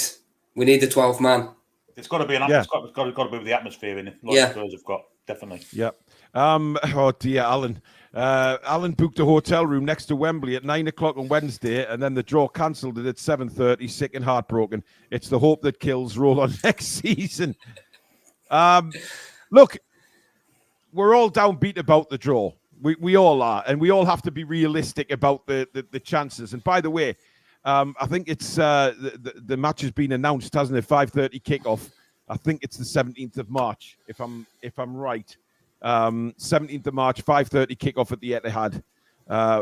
We need the 12th man. It's got to be it's got to be with the atmosphere in it, like Spurs have got, definitely. Yeah. Oh dear, Alan. Alan booked a hotel room next to Wembley at 9:00 on Wednesday, and then the draw cancelled it at 7:30. Sick and heartbroken. It's the hope that kills. Roll on next season. Look, we're all downbeat about the draw. We all are, and we all have to be realistic about the chances. And by the way, I think it's the match has been announced, hasn't it? 5:30 kickoff. I think it's the 17th of March, if I'm right. 17th of March, 5:30 kickoff at the Etihad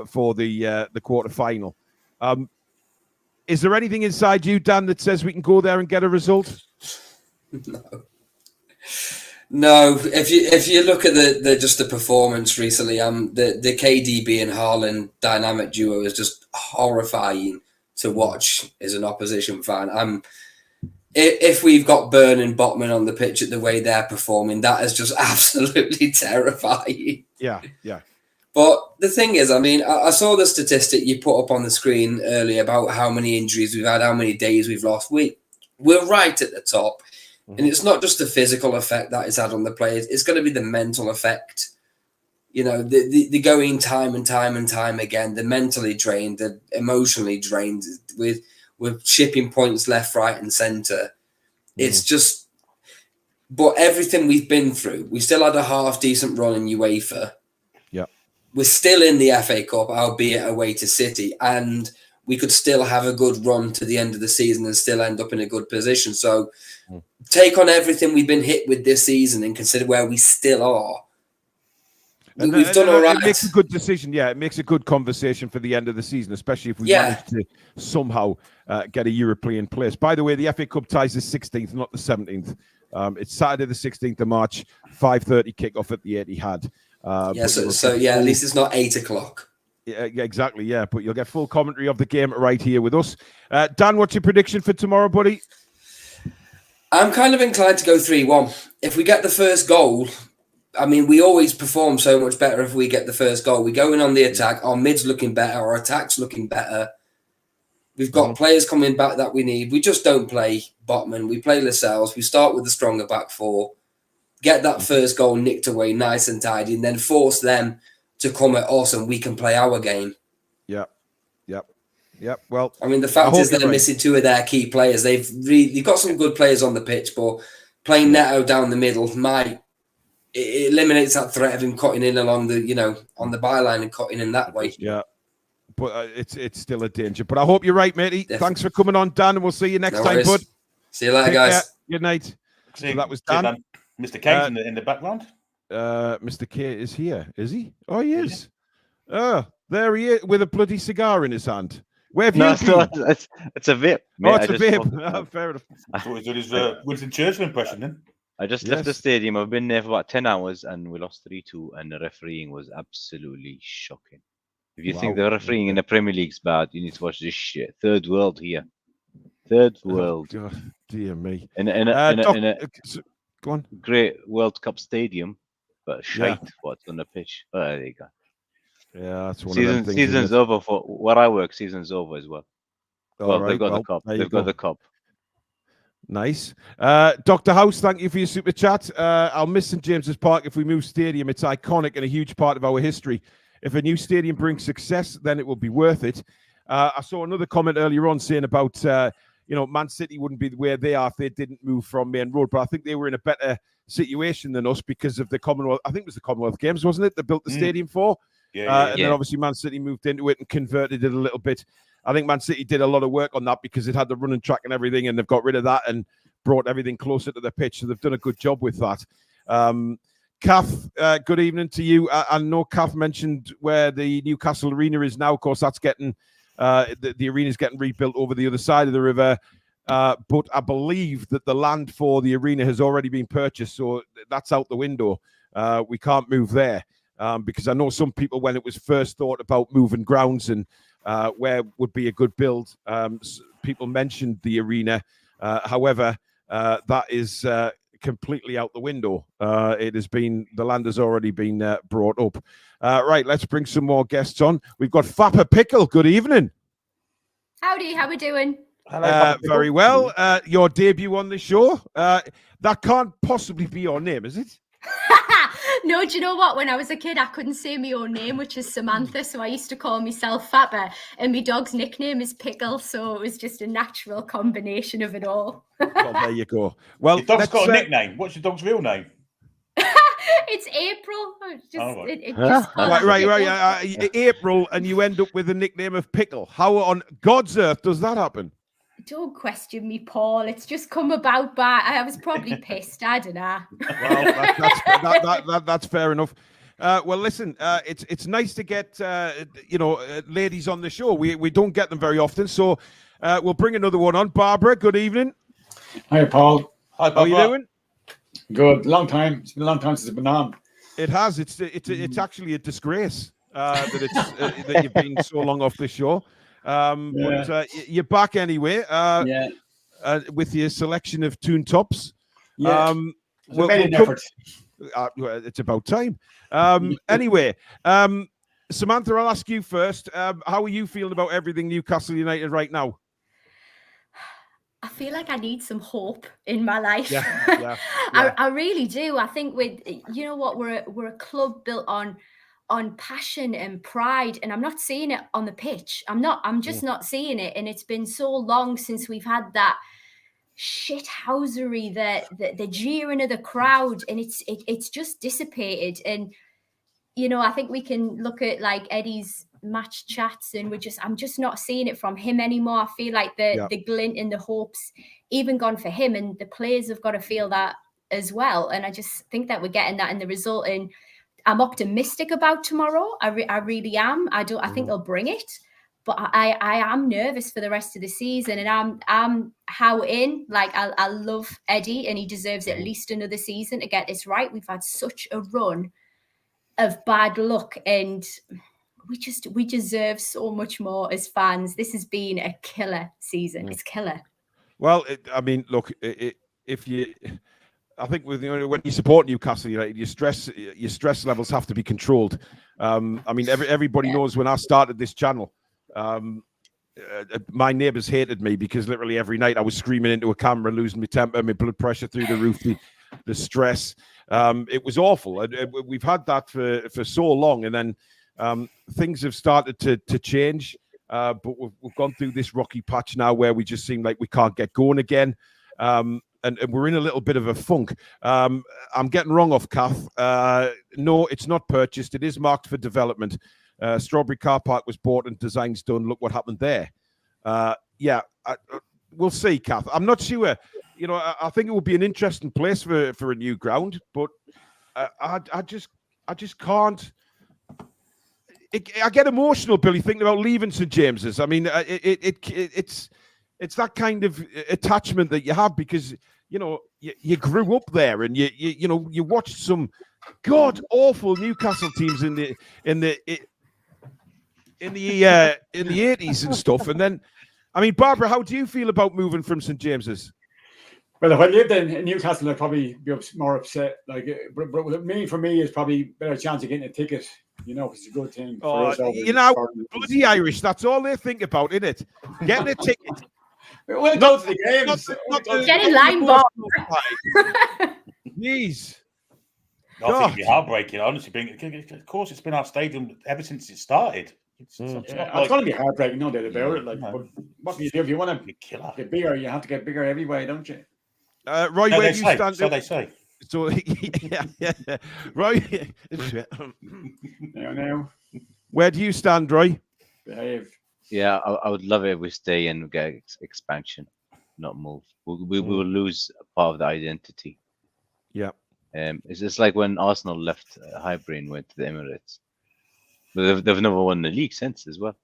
for the quarter final. Is there anything inside you, Dan, that says we can go there and get a result? No. If you look at the performance recently, the KDB and Haaland dynamic duo is just horrifying to watch as an opposition fan. If we've got Burn and Botman on the pitch at the way they're performing, that is just absolutely terrifying. Yeah, yeah. But the thing is, I mean, I saw the statistic you put up on the screen earlier about how many injuries we've had, how many days we've lost. We're right at the top. And it's not just the physical effect that it's had on the players. It's going to be the mental effect. You know, the going time and time again, the mentally drained, the emotionally drained, with shipping points left, right and centre. It's just, but everything we've been through, we still had a half decent run in UEFA. Yeah. We're still in the FA Cup, albeit away to City, and we could still have a good run to the end of the season and still end up in a good position. So take on everything we've been hit with this season and consider where we still are. We've done all right. It makes a good decision. Yeah, it makes a good conversation for the end of the season, especially if we manage to somehow get a European place. By the way, the FA Cup ties the 16th, not the 17th. It's Saturday the 16th of March, 5:30 kickoff at the Etihad. At least it's not 8 o'clock. Yeah, exactly. Yeah, but you'll get full commentary of the game right here with us. Dan, what's your prediction for tomorrow, buddy? I'm kind of inclined to go 3-1. If we get the first goal, I mean, we always perform so much better if we get the first goal. We go in on the attack, our mid's looking better, our attack's looking better. We've got players coming back that we need. We just don't play Botman. We play Lascelles. We start with the stronger back four, get that first goal nicked away nice and tidy, and then force them to come at us and we can play our game. Yep. Well, I mean, the fact is they're missing two of their key players. They've got some good players on the pitch, but playing Neto down the middle it eliminates that threat of him cutting in along the, on the byline and cutting in that way. Yeah. But it's still a danger. But I hope you're right, matey. Definitely. Thanks for coming on, Dan, and we'll see you next time, bud. See you later, guys. Good night. So that was Dan. Mr. K's in the background. Mr. K is here, is he? Oh, he is. Oh, there he is with a bloody cigar in his hand. Where have you been? No, it's a vape. Mate. Oh, it's a vape. Fair enough. So it was Winston Churchill impression then. I just left the stadium. I've been there for about 10 hours and we lost 3-2 and the refereeing was absolutely shocking. If you think the refereeing in the Premier League's bad, you need to watch this shit. Third world here. Third world. Oh, God, dear me. In a go on. Great World Cup stadium, but shite what's on the pitch. Oh, there you go. Yeah, that's one of them things. Season's over for where I work. Season's over as well. Well, they've got the cup. They've got the cup. Nice. Dr. House, thank you for your super chat. I'll miss St. James's Park if we move stadium. It's iconic and a huge part of our history. If a new stadium brings success, then it will be worth it. I saw another comment earlier on saying about, Man City wouldn't be where they are if they didn't move from Main Road, but I think they were in a better situation than us because of the Commonwealth. I think it was the Commonwealth Games, wasn't it? They built the stadium for. And then obviously Man City moved into it and converted it a little bit. I think Man City did a lot of work on that because it had the running track and everything, and they've got rid of that and brought everything closer to the pitch. So they've done a good job with that. Kath, good evening to you. I know Kath mentioned where the Newcastle Arena is now. Of course, that's getting the arena is getting rebuilt over the other side of the river. But I believe that the land for the arena has already been purchased, so that's out the window. We can't move there because I know some people, when it was first thought about moving grounds and where would be a good build, people mentioned the arena. However, that is completely out the window. The land has already been brought up. Right, let's bring some more guests on. We've got Fappa Pickle. Good evening. Howdy, how we doing? Hello, very well. Your debut on the show. That can't possibly be your name, is it? No, do you know what? When I was a kid, I couldn't say my own name, which is Samantha. So I used to call myself Fappa, and my dog's nickname is Pickle. So it was just a natural combination of it all. Well, there you go. Well, your dog's got a nickname. What's your dog's real name? It's April. Right. April, and you end up with a nickname of Pickle. How on God's earth does that happen? Don't question me, Paul. It's just come about by I was probably pissed. I don't know. Well, that's fair enough. Well, listen, it's nice to get ladies on the show. We don't get them very often, so we'll bring another one on. Barbara, good evening. Hi, Paul. Hi, Barbara. How are you doing? Good. Long time. It's been a long time since I've been on. It has. It's actually a disgrace that you've been so long off the show. But you're back anyway. With your selection of Toon tops. Effort. It's about time. Anyway, Samantha, I'll ask you first. How are you feeling about everything Newcastle United right now? I feel like I need some hope in my life. Yeah. I really do. I think we're a club built on passion and pride, and I'm not seeing it on the pitch. I'm just not seeing it, and it's been so long since we've had that shithousery, the jeering of the crowd, and it's just dissipated. And I think we can look at like Eddie's match chats, and I'm just not seeing it from him anymore. I feel like the glint and the hopes even gone for him, and the players have got to feel that as well. And I just think that we're getting that in the result. And I'm optimistic about tomorrow. I really am. I think they'll bring it, but I am nervous for the rest of the season. And I'm how in, like, I love Eddie, and he deserves at least another season to get this right. We've had such a run of bad luck, and we deserve so much more as fans. This has been a killer season. It's killer. Well, look, I think when you support Newcastle United, your stress levels have to be controlled. Everybody knows when I started this channel, my neighbours hated me because literally every night I was screaming into a camera, losing my temper, my blood pressure through the roof, the stress. It was awful. We've had that for so long, and then things have started to change. But we've gone through this rocky patch now where we just seem like we can't get going again. And we're in a little bit of a funk. I'm getting wrong off Kath. No, it's not purchased. It is marked for development. Strawberry Car Park was bought and design's done. Look what happened there. We'll see, Kath. I'm not sure. I think it would be an interesting place for a new ground, but I just can't. I get emotional, Billy, thinking about leaving St James's. I mean, it's that kind of attachment that you have because you grew up there, and you watched some god awful Newcastle teams in the 80s and stuff. And then, Barbara, how do you feel about moving from St James's? Well, if I lived in Newcastle, I'd probably be more upset. Like, but for me, it's probably better chance of getting a ticket. It's a good thing. For us bloody Irish. That's all they think about, isn't it? Getting a ticket. We'll go to the games. Getting line ball. Jeez. I think it'd be heartbreaking, honestly. Of course, it's been our stadium ever since it started. It's going to be heartbreaking, no doubt about it. Like, what can you do if you want to get bigger? You have to get bigger every way, don't you? Roy, where do you stand? So they say. So yeah. Roy, now. Where do you stand, Roy? Behave. Yeah, I would love it if we stay and get expansion, not move. We will lose a part of the identity. Yeah. It's just like when Arsenal left Highbury and went to the Emirates. But they've never won the league since as well.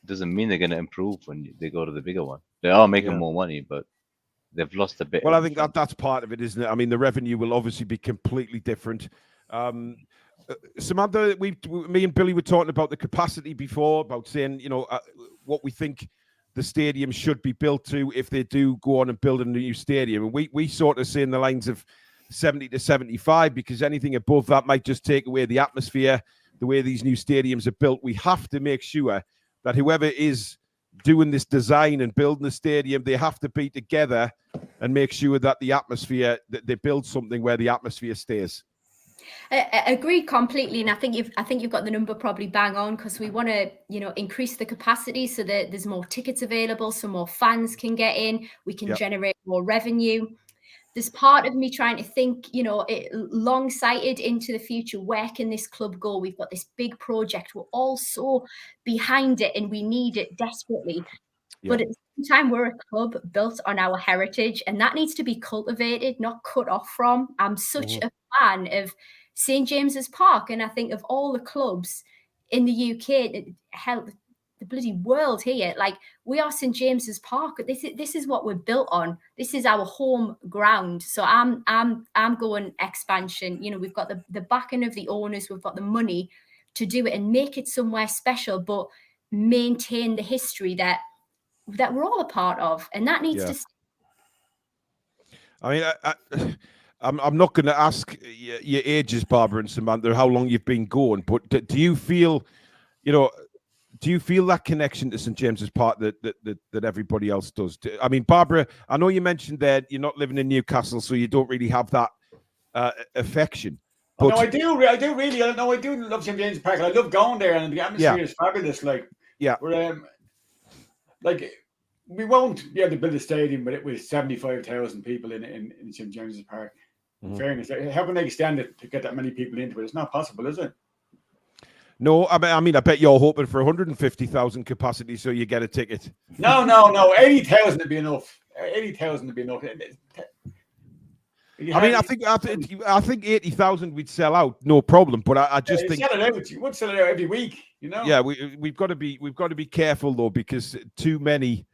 It doesn't mean they're going to improve when they go to the bigger one. They are making more money, but they've lost a bit. Well, I think that's part of it, isn't it? The revenue will obviously be completely different. Samantha, me and Billy were talking about the capacity before, about saying, what we think the stadium should be built to if they do go on and build a new stadium. And we sort of say in the lines of 70 to 75, because anything above that might just take away the atmosphere. The way these new stadiums are built, we have to make sure that whoever is doing this design and building the stadium, they have to be together and make sure that the atmosphere, that they build something where the atmosphere stays. I agree completely, and I think you've got the number probably bang on, because we want to increase the capacity so that there's more tickets available, so more fans can get in, we can generate more revenue. There's part of me trying to think, long-sighted into the future. Where can this club go? We've got this big project. We're all so behind it and we need it desperately. Yeah. But at the same time, we're a club built on our heritage, and that needs to be cultivated, not cut off from. I'm such a fan of St James's Park, and I think of all the clubs in the UK, hell, the bloody world here, like, we are St James's Park. This is what we're built on. This is our home ground. So I'm going expansion. We've got the backing of the owners, we've got the money to do it and make it somewhere special. But maintain the history that we're all a part of, and that needs to. I mean, I'm not going to ask your ages, Barbara and Samantha, how long you've been going, but do you feel, do you feel that connection to St James's Park that everybody else does? I mean, Barbara, I know you mentioned that you're not living in Newcastle, so you don't really have that affection. But no, I do really. I do love St James's Park. I love going there, and the atmosphere is fabulous. Like, like we won't be able to build a stadium with 75,000 people in St James's Park. In fairness, how can they extend it to get that many people into it? It's not possible, is it? No, I mean, I bet you're hoping for 150,000 capacity, so you get a ticket. No, 80,000 would be enough. 80,000 would be enough. I mean, I think 80,000 we'd sell out, no problem. But I just think you would sell it out every week, Yeah, we've got to be careful though, because too many,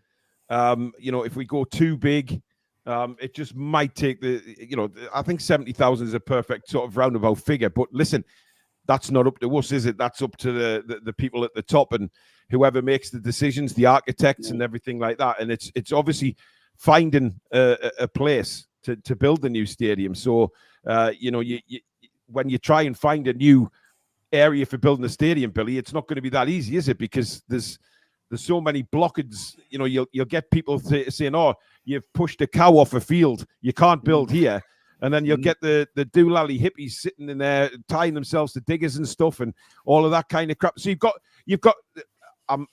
if we go too big, it just might take I think 70,000 is a perfect sort of roundabout figure. But listen, that's not up to us, is it? That's up to the people at the top and whoever makes the decisions, the architects and everything like that. And it's obviously finding a place to build the new stadium. So, when you try and find a new area for building a stadium, Billy, it's not going to be that easy, is it? Because there's so many blockades. You'll get people saying, "Oh, you've pushed a cow off a field. You can't build here." And then you'll get the doolally hippies sitting in there tying themselves to diggers and stuff and all of that kind of crap. So you've got.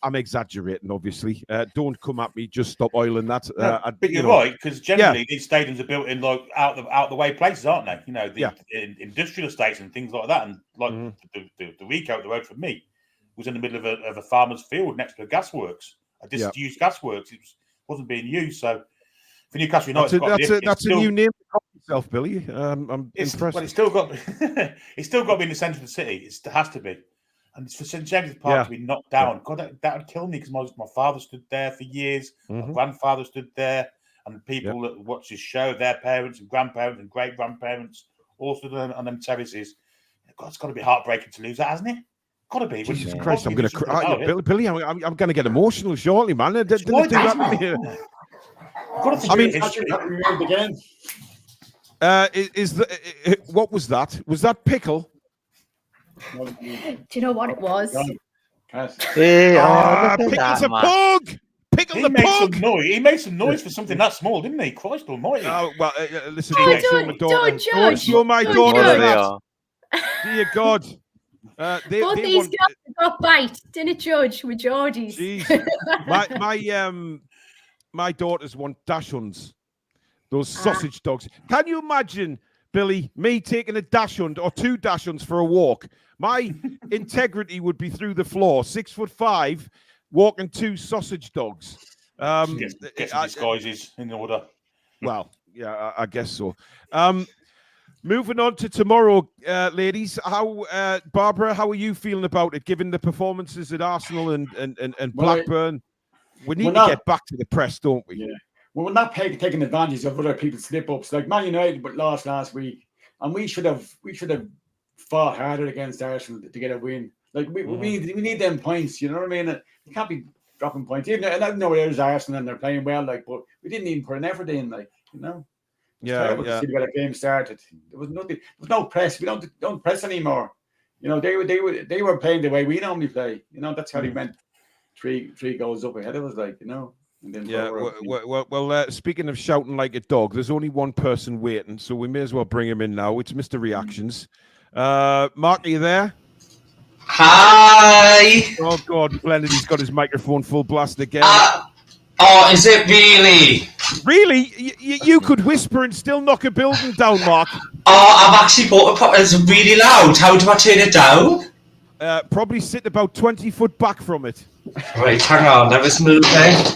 I'm exaggerating, obviously. Don't come at me. Just stop oiling that. But you're right, because generally these stadiums are built in like out the way places, aren't they? In industrial estates and things like that. And like the week out the road from me was in the middle of a farmer's field next to a gasworks, a disused gasworks. It wasn't being used. So for Newcastle United, that's a new name to call yourself, Billy. I'm impressed. But it's still got to be in the centre of the city. It has to be. And for St James's Park to be knocked down, God, that would kill me, because my father stood there for years, my grandfather stood there, and the people that watch this show, their parents and grandparents and great grandparents, all stood on them terraces. God, it's got to be heartbreaking to lose that, hasn't it? Got to be. Jesus Christ, I'm going to cry. Billy, I'm going to get emotional shortly, man. Didn't do that to me. I mean, what was that? Was that pickle? Do you know what it was? Pickle's a pug! Pickle's a pug! He made some noise for something that small, didn't he? Christ almighty. Oh, well, listen, don't judge. Don't show my daughter that. Dear God. Both these girls got bite. Didn't judge with Geordies. My daughters want dachshunds. Those sausage dogs. Can you imagine, Billy, me taking a dachshund or two dachshunds for a walk? My integrity would be through the floor. 6'5", walking two sausage dogs. Get some disguises in order. Well, yeah, I guess so. Moving on to tomorrow, ladies. Barbara, how are you feeling about it, given the performances at Arsenal and Blackburn? We need to get back to the press, don't we? Yeah. We're not taking advantage of other people's slip-ups. Like Man United lost last week, and we should have fought harder against Arsenal to get a win. Like we need them points. You know what I mean? You can't be dropping points. And I know there's Arsenal and they're playing well, but we didn't even put an effort in. To see the game started. There was nothing. There was no press. We don't press anymore. They were playing the way we normally play. That's how they went three goals up ahead of us. And then well, speaking of shouting like a dog, there's only one person waiting, so we may as well bring him in now. It's Mr. Reactions. Mark, are you there? Hi. Oh God, Blended, he's got his microphone full blast again. Is it really? Really? You could whisper and still knock a building down, Mark. I've actually bought it's really loud. How do I turn it down? Probably sit about 20 foot back from it. Right, hang on. That was moving.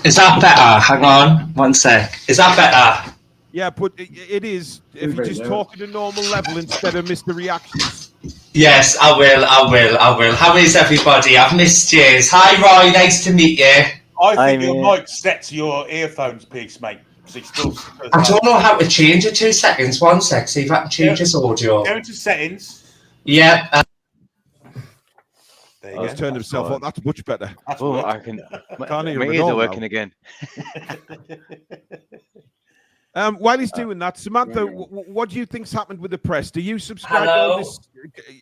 Is that better? Hang on. 1 sec. Is that better? Yeah, but it is. If you just talk at a normal level instead of Mr. Reactions. Yes, I will. How is everybody? I've missed you. Hi, Roy. Nice to meet you. I think your mic's set to your earphones piece, mate. I don't know how to change it. 2 seconds. 1 sec. See if I can change this audio. Go into settings. Yeah. There you He's go. turned himself fine. up. That's much better. That's Oh, worked. I can. Can't hear My him at ears all are working now. again. While he's doing that, Samantha, what do you think's happened with the press? Do you subscribe to all Hello? this?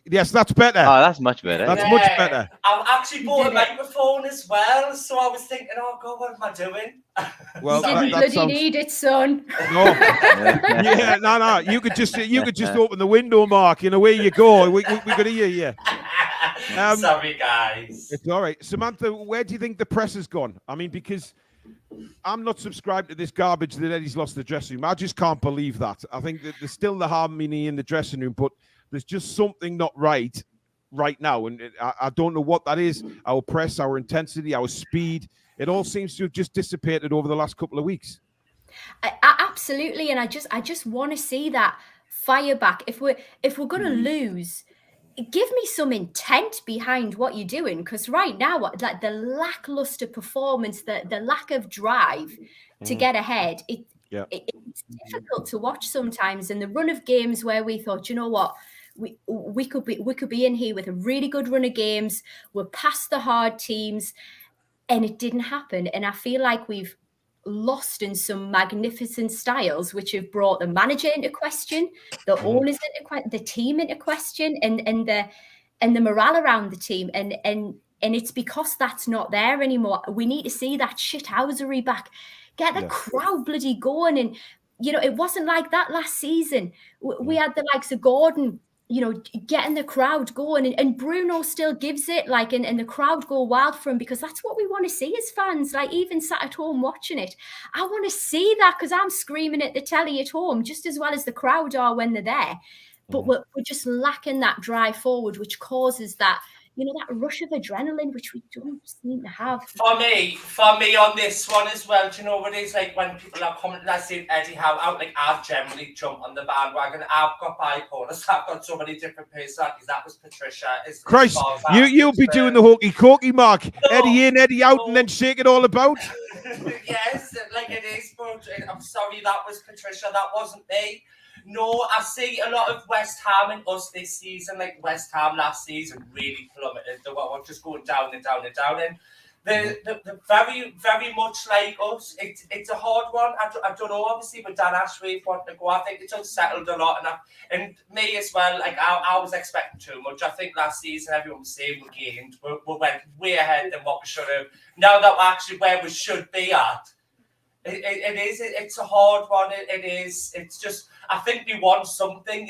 Yes, that's better. Oh, that's much better. That's much better. I've actually bought a did it. microphone as well, so I was thinking, oh God, what am I doing? Well, You that- didn't that bloody sounds- need it, son. No. Yeah, no. You could just open the window, Mark, and away you go. We could hear you. Sorry, guys. It's all right. Samantha, where do you think the press has gone? I mean, because I'm not subscribed to this garbage that Eddie's lost the dressing room. I just can't believe that. I think that there's still the harmony in the dressing room, but there's just something not right now. And I don't know what that is. Our press, our intensity, our speed, it all seems to have just dissipated over the last couple of weeks. Absolutely, and I just want to see that fire back. If we're going to lose, give me some intent behind what you're doing, because right now, like the lackluster performance, the lack of drive to get ahead, it's difficult to watch sometimes. And the run of games where we thought, you know what, we could be in here with a really good run of games. We're past the hard teams, and it didn't happen. And I feel like we've lost in some magnificent styles, which have brought the manager into question, the owners into question, the team into question, and the morale around the team. And it's because that's not there anymore. We need to see that shithousery back, get the crowd bloody going. And it wasn't like that last season. We had the likes of Gordon, getting the crowd going, and Bruno still gives it, and the crowd go wild for him, because that's what we want to see as fans. Like, even sat at home watching it, I want to see that, because I'm screaming at the telly at home just as well as the crowd are when they're there. But we're just lacking that drive forward, which causes that, that rush of adrenaline, which we don't seem to have. For me on this one as well, do you know what it is like when people are commenting, I see Eddie I generally jump on the bandwagon. I've got bipolars, I've got so many different personalities. That was Patricia. Christ, you'll be doing the hokey cokey, Mark. No, Eddie in, Eddie out, and then shake it all about. Yes, like it is, but I'm sorry, that was Patricia, that wasn't me. No, I see a lot of West Ham in us this season. Like West Ham last season really plummeted. They were just going down and down and down. And they're very, very much like us. It's a hard one. I don't know, obviously, with Dan Ashworth wanting to go, I think it's unsettled a lot. And me as well, like I was expecting too much. I think last season everyone was saying we gained. We went way ahead than what we should have. Now that we're actually where we should be at, it's a hard one. It is. It's just, I think we want something,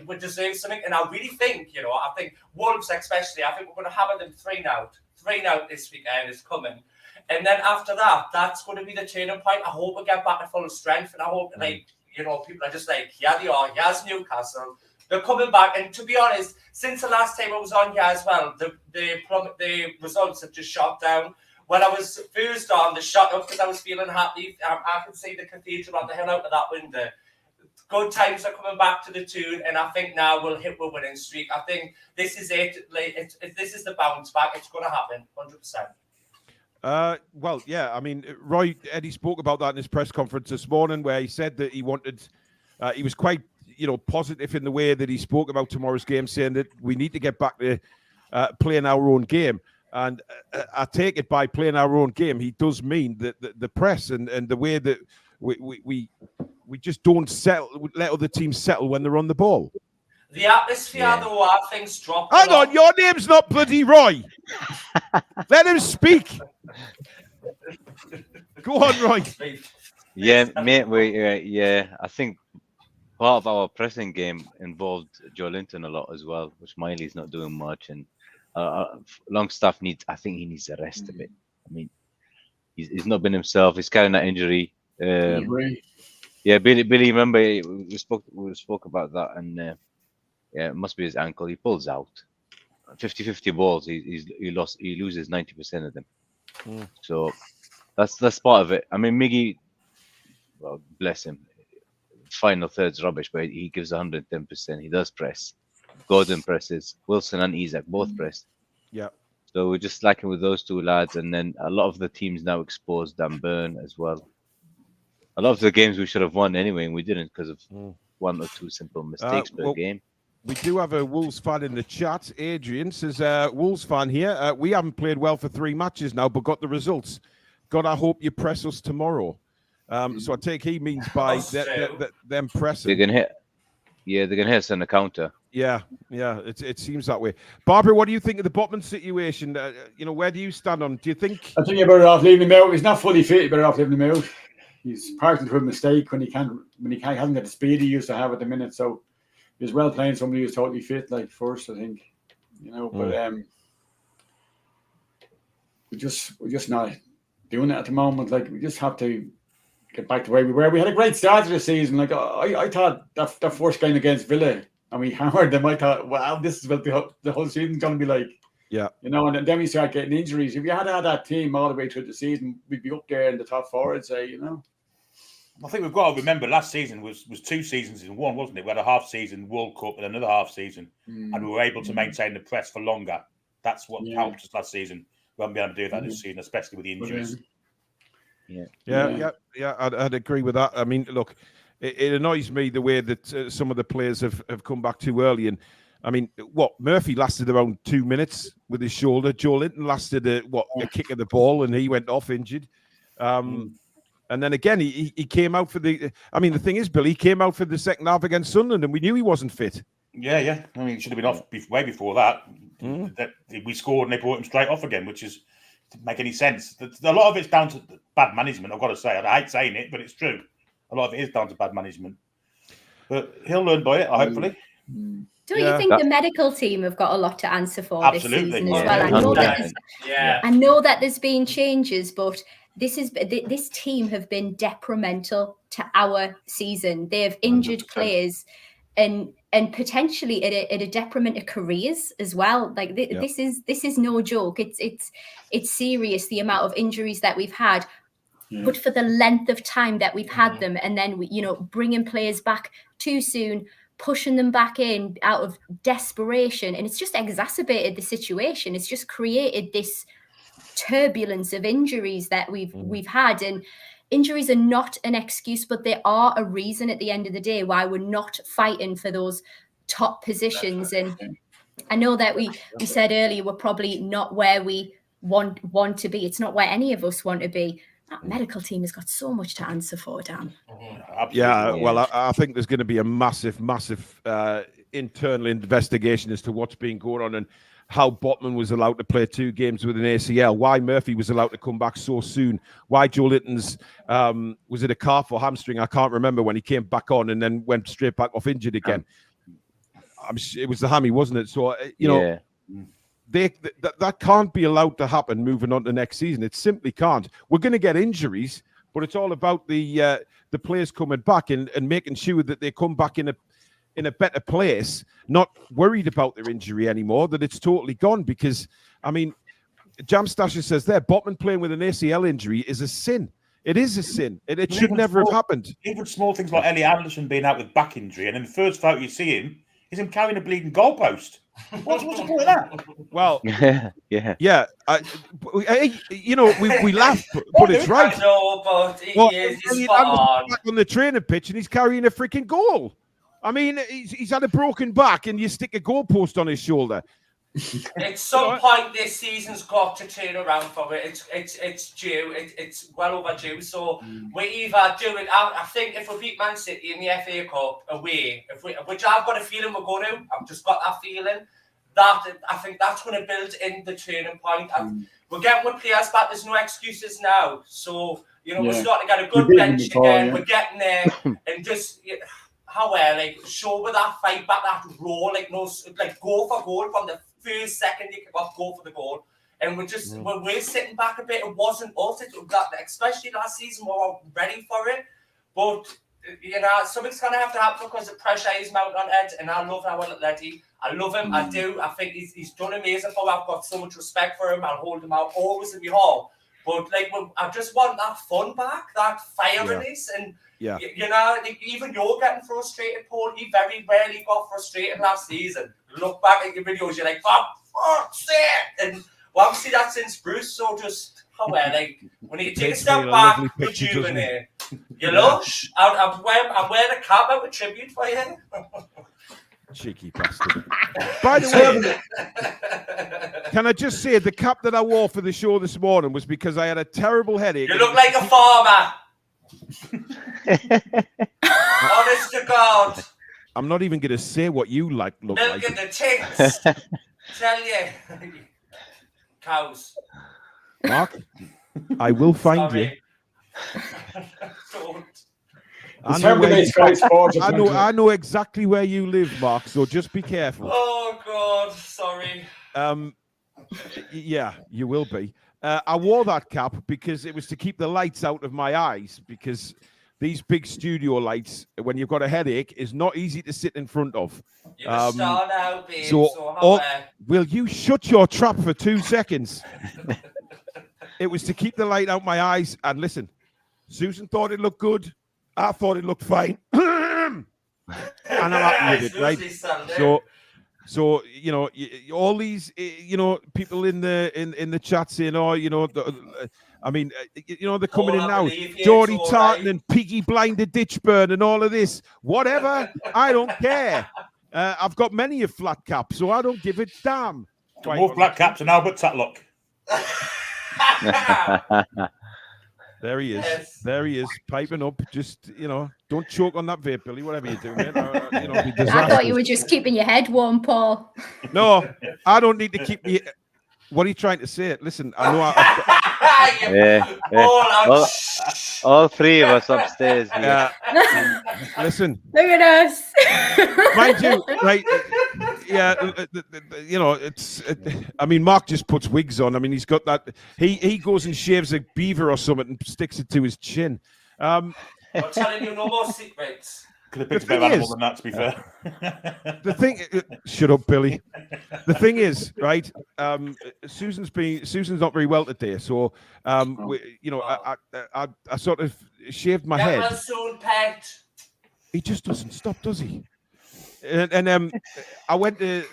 we deserve something. And I really think, I think Wolves especially, I think we're going to hammer them 3-0. 3-0 this weekend is coming. And then after that, that's going to be the turning point. I hope we get back to full strength. And I hope, people are just like, yeah, they are. Here's Newcastle. They're coming back. And to be honest, since the last time I was on here as well, the results have just shot down. When I was first on, they shot up because I was feeling happy. I could see the cathedral on the hill out of that window. Good times are coming back to the Toon, and I think now we'll hit the winning streak. I think this is it. This is the bounce back. It's going to happen, 100%. Well, yeah. I mean, Roy, Eddie spoke about that in his press conference this morning, where he said that he wanted. He was quite, positive in the way that he spoke about tomorrow's game, saying that we need to get back to playing our own game. And I take it by playing our own game, he does mean that the press and the way that we just don't settle, let other teams settle when they're on the ball. The atmosphere, though, I think's dropped. Hang on, your name's not bloody Roy. Let him speak. Go on, Roy. Yeah, mate. I think part of our pressing game involved Joe Linton a lot as well, which Miley's not doing much, and Longstaff I think he needs a rest a bit. I mean, he's not been himself. He's carrying that injury. Yeah, Billy. Remember, we spoke about that, and it must be his ankle. He pulls out 50-50 balls. He loses 90% of them. So that's part of it. I mean, Miggy, well, bless him. Final third's rubbish, but he gives 110%. He does press. Gordon presses. Wilson and Isaac both press. Yeah. So we're just lacking with those two lads, and then a lot of the teams now exposed Blackburn as well. A lot of the games we should have won anyway, and we didn't because of one or two simple mistakes per game. We do have a Wolves fan in the chat. Adrian says, Wolves fan here. We haven't played well for 3 matches now, but got the results. God, I hope you press us tomorrow. So I take he means by them pressing. They're gonna hit. Yeah, they're gonna hit us on the counter. Yeah, it seems that way. Barbara, what do you think of the Botman situation? Where do you stand on? Do you think? I think you're better off leaving him out. He's not fully fit. You're better off leaving him out. He's parked into a mistake when he hasn't got the speed he used to have at the minute. So he's well playing somebody who's totally fit, like first, I think. But we're just not doing it at the moment. Like we just have to get back to where we were. We had a great start to the season. Like I thought that first game against Villa, and we hammered them. I thought, wow, this is what the whole season's going to be like. Yeah. And then we start getting injuries. If you had had that team all the way through the season, we'd be up there in the top 4, I'd say, I think we've got to remember last season was 2 seasons in one, wasn't it? We had a half season World Cup and another half season, and we were able to maintain the press for longer. That's what helped us last season. We haven't been able to do that this season, especially with the injuries. Yeah, I'd agree with that. I mean, look, it annoys me the way that some of the players have come back too early. And I mean, Murphy lasted around 2 minutes with his shoulder. Joe Linton lasted a kick of the ball, and he went off injured. And then again, he came out for the. I mean, the thing is, Bill, he came out for the second half against Sunderland, and we knew he wasn't fit. Yeah. I mean, he should have been off way before that. We scored, and they brought him straight off again, which didn't make any sense. A lot of it's down to bad management. I've got to say, I hate saying it, but it's true. A lot of it is down to bad management. But he'll learn by it, hopefully. Don't you think the medical team have got a lot to answer for this season as well? I know that there's been changes, but this team have been detrimental to our season. They have injured 100%. Players and potentially at a detriment of careers as well. Like this is no joke. It's serious, the amount of injuries that we've had. But for the length of time that we've had them, and then bringing players back too soon, pushing them back in out of desperation, and it's just exacerbated the situation. It's just created this turbulence of injuries that we've had, and injuries are not an excuse, but they are a reason at the end of the day why we're not fighting for those top positions. And I know that we said earlier we're probably not where we want to be. It's not where any of us want to be. That medical team has got so much to answer for, Dan. Yeah, well, I think there's going to be a massive internal investigation as to what's been going on and how Botman was allowed to play 2 games with an ACL, why Murphy was allowed to come back so soon, why Joe Linton's, was it a calf or hamstring? I can't remember, when he came back on and then went straight back off injured again. It was the hammy, wasn't it? So, that can't be allowed to happen moving on to next season. It simply can't. We're going to get injuries, but it's all about the players coming back and making sure that they come back in a better place, not worried about their injury anymore, that it's totally gone. Because, I mean, Jam Stasher says there, Botman playing with an ACL injury is a sin. It is a sin. It should never have happened. Even small things like Ellie Anderson being out with back injury, and in the first photo you see him, is him carrying a bleeding goalpost. What's the point of that? Well, yeah. We laugh, but it's right. I know, but he's back on the training pitch and he's carrying a freaking goal. I mean, he's had a broken back and you stick a goalpost on his shoulder. At some point, this season's got to turn around for it. It's due. It's well overdue. So we either do it. I think if we beat Man City in the FA Cup away, which I've got a feeling we're going to. I've just got that feeling that I think that's going to build in the turning point. We're getting with players back. There's no excuses now. So we're starting to get a good bench again. We're getting there and just. Show with that fight back, that roll, go for goal from the first second you kick off, go for the goal. And we're sitting back a bit. It wasn't us, especially last season, we were ready for it. But something's gonna have to happen because the pressure is mounting on Ed, and I love our Letty. I love him, I do. I think he's done amazing for me. I've got so much respect for him. I'll hold him out always in my heart. But I just want that fun back, that fire in this, and even you're getting frustrated, Paul. He very rarely got frustrated last season. Look back at your videos, you're like, for fuck's sake! And we haven't seen that since Bruce, so just, when you take a step back, rejuvenate. You lush. I'm wearing a cap out with tribute for you. Cheeky bastard. By the way, can I just say the cap that I wore for the show this morning was because I had a terrible headache. You look like a farmer. Honest to God. I'm not even going to say what you look Milk like. in the tits. Tell you. Cows. Mark, I will find you. Don't. I know exactly where you live, Mark, so just be careful. Oh, God. Sorry. Yeah, you will be. I wore that cap because it was to keep the lights out of my eyes, because these big studio lights, when you've got a headache, is not easy to sit in front of. You're a star now, babe. So will you shut your trap for 2 seconds? It was to keep the light out my eyes. And listen, Susan thought it looked good. I thought it looked fine. And I'm happy with it, right? So you know, all these people in the chat saying, oh, I mean, they're coming in now. Geordie Tartan and Peaky Blinder Ditchburn and all of this. Whatever, I don't care. I've got many a flat cap, so I don't give a damn. More flat caps and Albert Tatlock. There he is. Yes. There he is, piping up. Just, don't choke on that vape, Billy, whatever you're doing, mate. I thought you were just keeping your head warm, Paul. No, I don't need to keep me. What are you trying to say? Listen, I know all three of us upstairs here. Listen. Look at us. Mind you, right? Yeah, I mean, Mark just puts wigs on. I mean, he's got that. He goes and shaves a beaver or something and sticks it to his chin. I'm telling you, no more secrets. Could have picked a better animal than that, to be fair. The thing, shut up, Billy. The thing is, right? Susan's not very well today, so I sort of shaved my head. That was soon, pet. He just doesn't stop, does he? And I went to.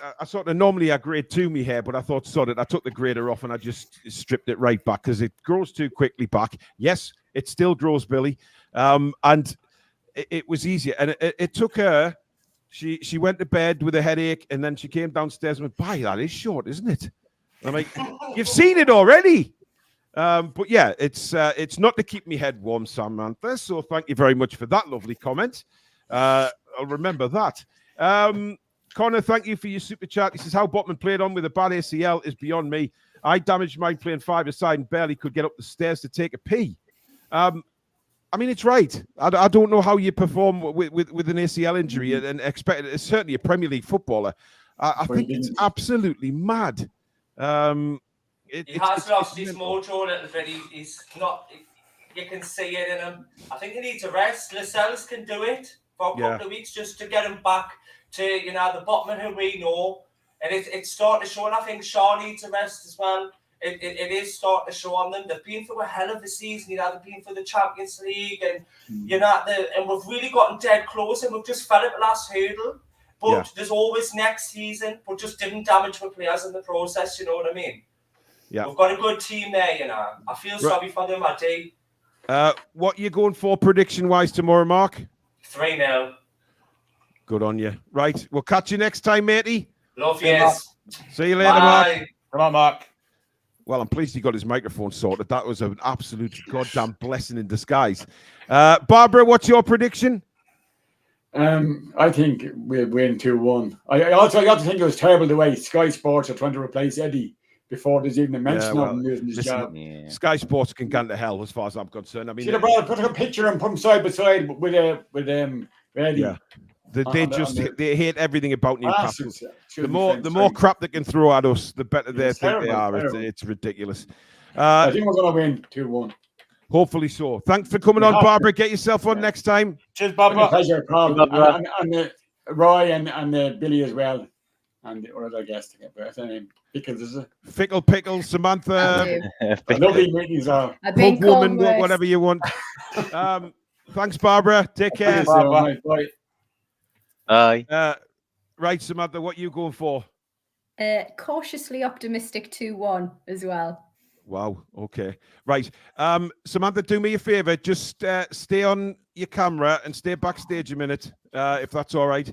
Normally I grade 2 me hair, but I thought, sod it. I took the grader off and I just stripped it right back because it grows too quickly back. Yes, it still grows, Billy, and. It was easier, and it took her. She went to bed with a headache, and then she came downstairs and went, "By that is short, isn't it?" And I'm like, "You've seen it already." But yeah, it's not to keep me head warm, Samantha. So thank you very much for that lovely comment. I'll remember that. Connor, thank you for your super chat. He says, "How Botman played on with a bad ACL is beyond me. I damaged mine playing 5-a-side and barely could get up the stairs to take a pee." I mean, it's right. I don't know how you perform with an ACL injury and expect it. It's certainly a Premier League footballer. I think it's absolutely mad. He has lost his mojo a little bit. He's not. You can see it in him. I think he needs a rest. Lascelles can do it for a couple of weeks just to get him back to the Botman who we know. And it's starting to show. And I think Shaw needs a rest as well. It is starting to show on them. They've been through a hell of a season. They've been through the Champions League, and and we've really gotten dead close, and we've just fell at the last hurdle. But there's always next season. But just didn't damage the players in the process. You know what I mean? Yeah, we've got a good team there. I feel sorry for them. I do. What are you going for prediction-wise tomorrow, Mark? 3-0. Good on you. Right, we'll catch you next time, matey. Love you. See you later, Mark. Come on, Mark. Well, I'm pleased he got his microphone sorted. That was an absolute goddamn blessing in disguise. Barbara, what's your prediction? I think we'll win 2-1. I also think it was terrible the way Sky Sports are trying to replace Eddie before there's even a mention of him losing his job. Yeah. Sky Sports can go to hell as far as I'm concerned. I mean, should have put a picture and put him side by side with Eddie. Yeah. They hate everything about Newcastle. The more crap they can throw at us, the better they think they are. It's ridiculous. I think we're going to win 2-1. Hopefully so. Thanks for coming on, Barbara. Get yourself on next time. Cheers, Barbara. Pleasure, and Roy and Billy as well. And or other guests to get better. Pickles, is it? Fickle Pickles, Samantha. Lovely meetings are. Pug woman, whatever you want. Thanks, Barbara. Take care. Thanks, Barbara. Bye. Right, Samantha, what are you going for? Cautiously optimistic 2-1 as well. Wow. Okay. Right. Samantha, do me a favor. Just stay on your camera and stay backstage a minute, if that's all right.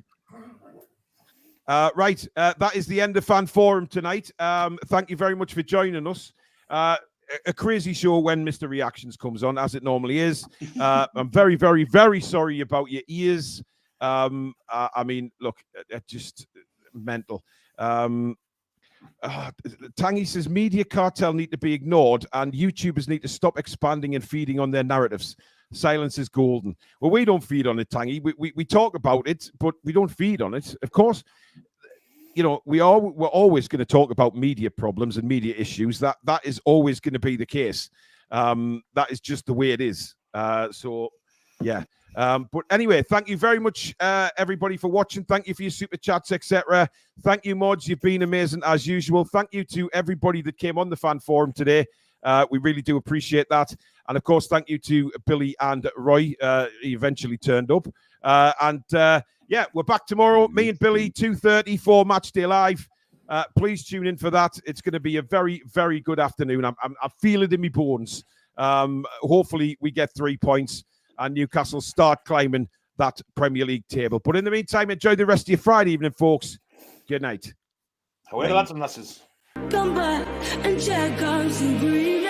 Right, that is the end of Fan Forum tonight. Thank you very much for joining us. A crazy show when Mr. Reactions comes on, as it normally is. I'm very, very, very sorry about your ears. I mean, look, just mental. Tangy says media cartel need to be ignored and YouTubers need to stop expanding and feeding on their narratives. Silence is golden. Well, we don't feed on it, Tangy. We talk about it, but we don't feed on it. Of course, you know, we're always going to talk about media problems and media issues. That is always going to be the case. That is just the way it is. So, yeah. But anyway, thank you very much, everybody, for watching. Thank you for your super chats, etc. Thank you, Mods. You've been amazing as usual. Thank you to everybody that came on the Fan Forum today. We really do appreciate that. And of course, thank you to Billy and Roy. He eventually turned up. Yeah, we're back tomorrow. Me and Billy, 2:30 for Matchday Live. Please tune in for that. It's going to be a very, very good afternoon. I feel it in my bones. Hopefully, we get 3 points and Newcastle start climbing that Premier League table. But in the meantime, enjoy the rest of your Friday evening, folks. Good night. Away the lads and lasses. Come back and check out some green.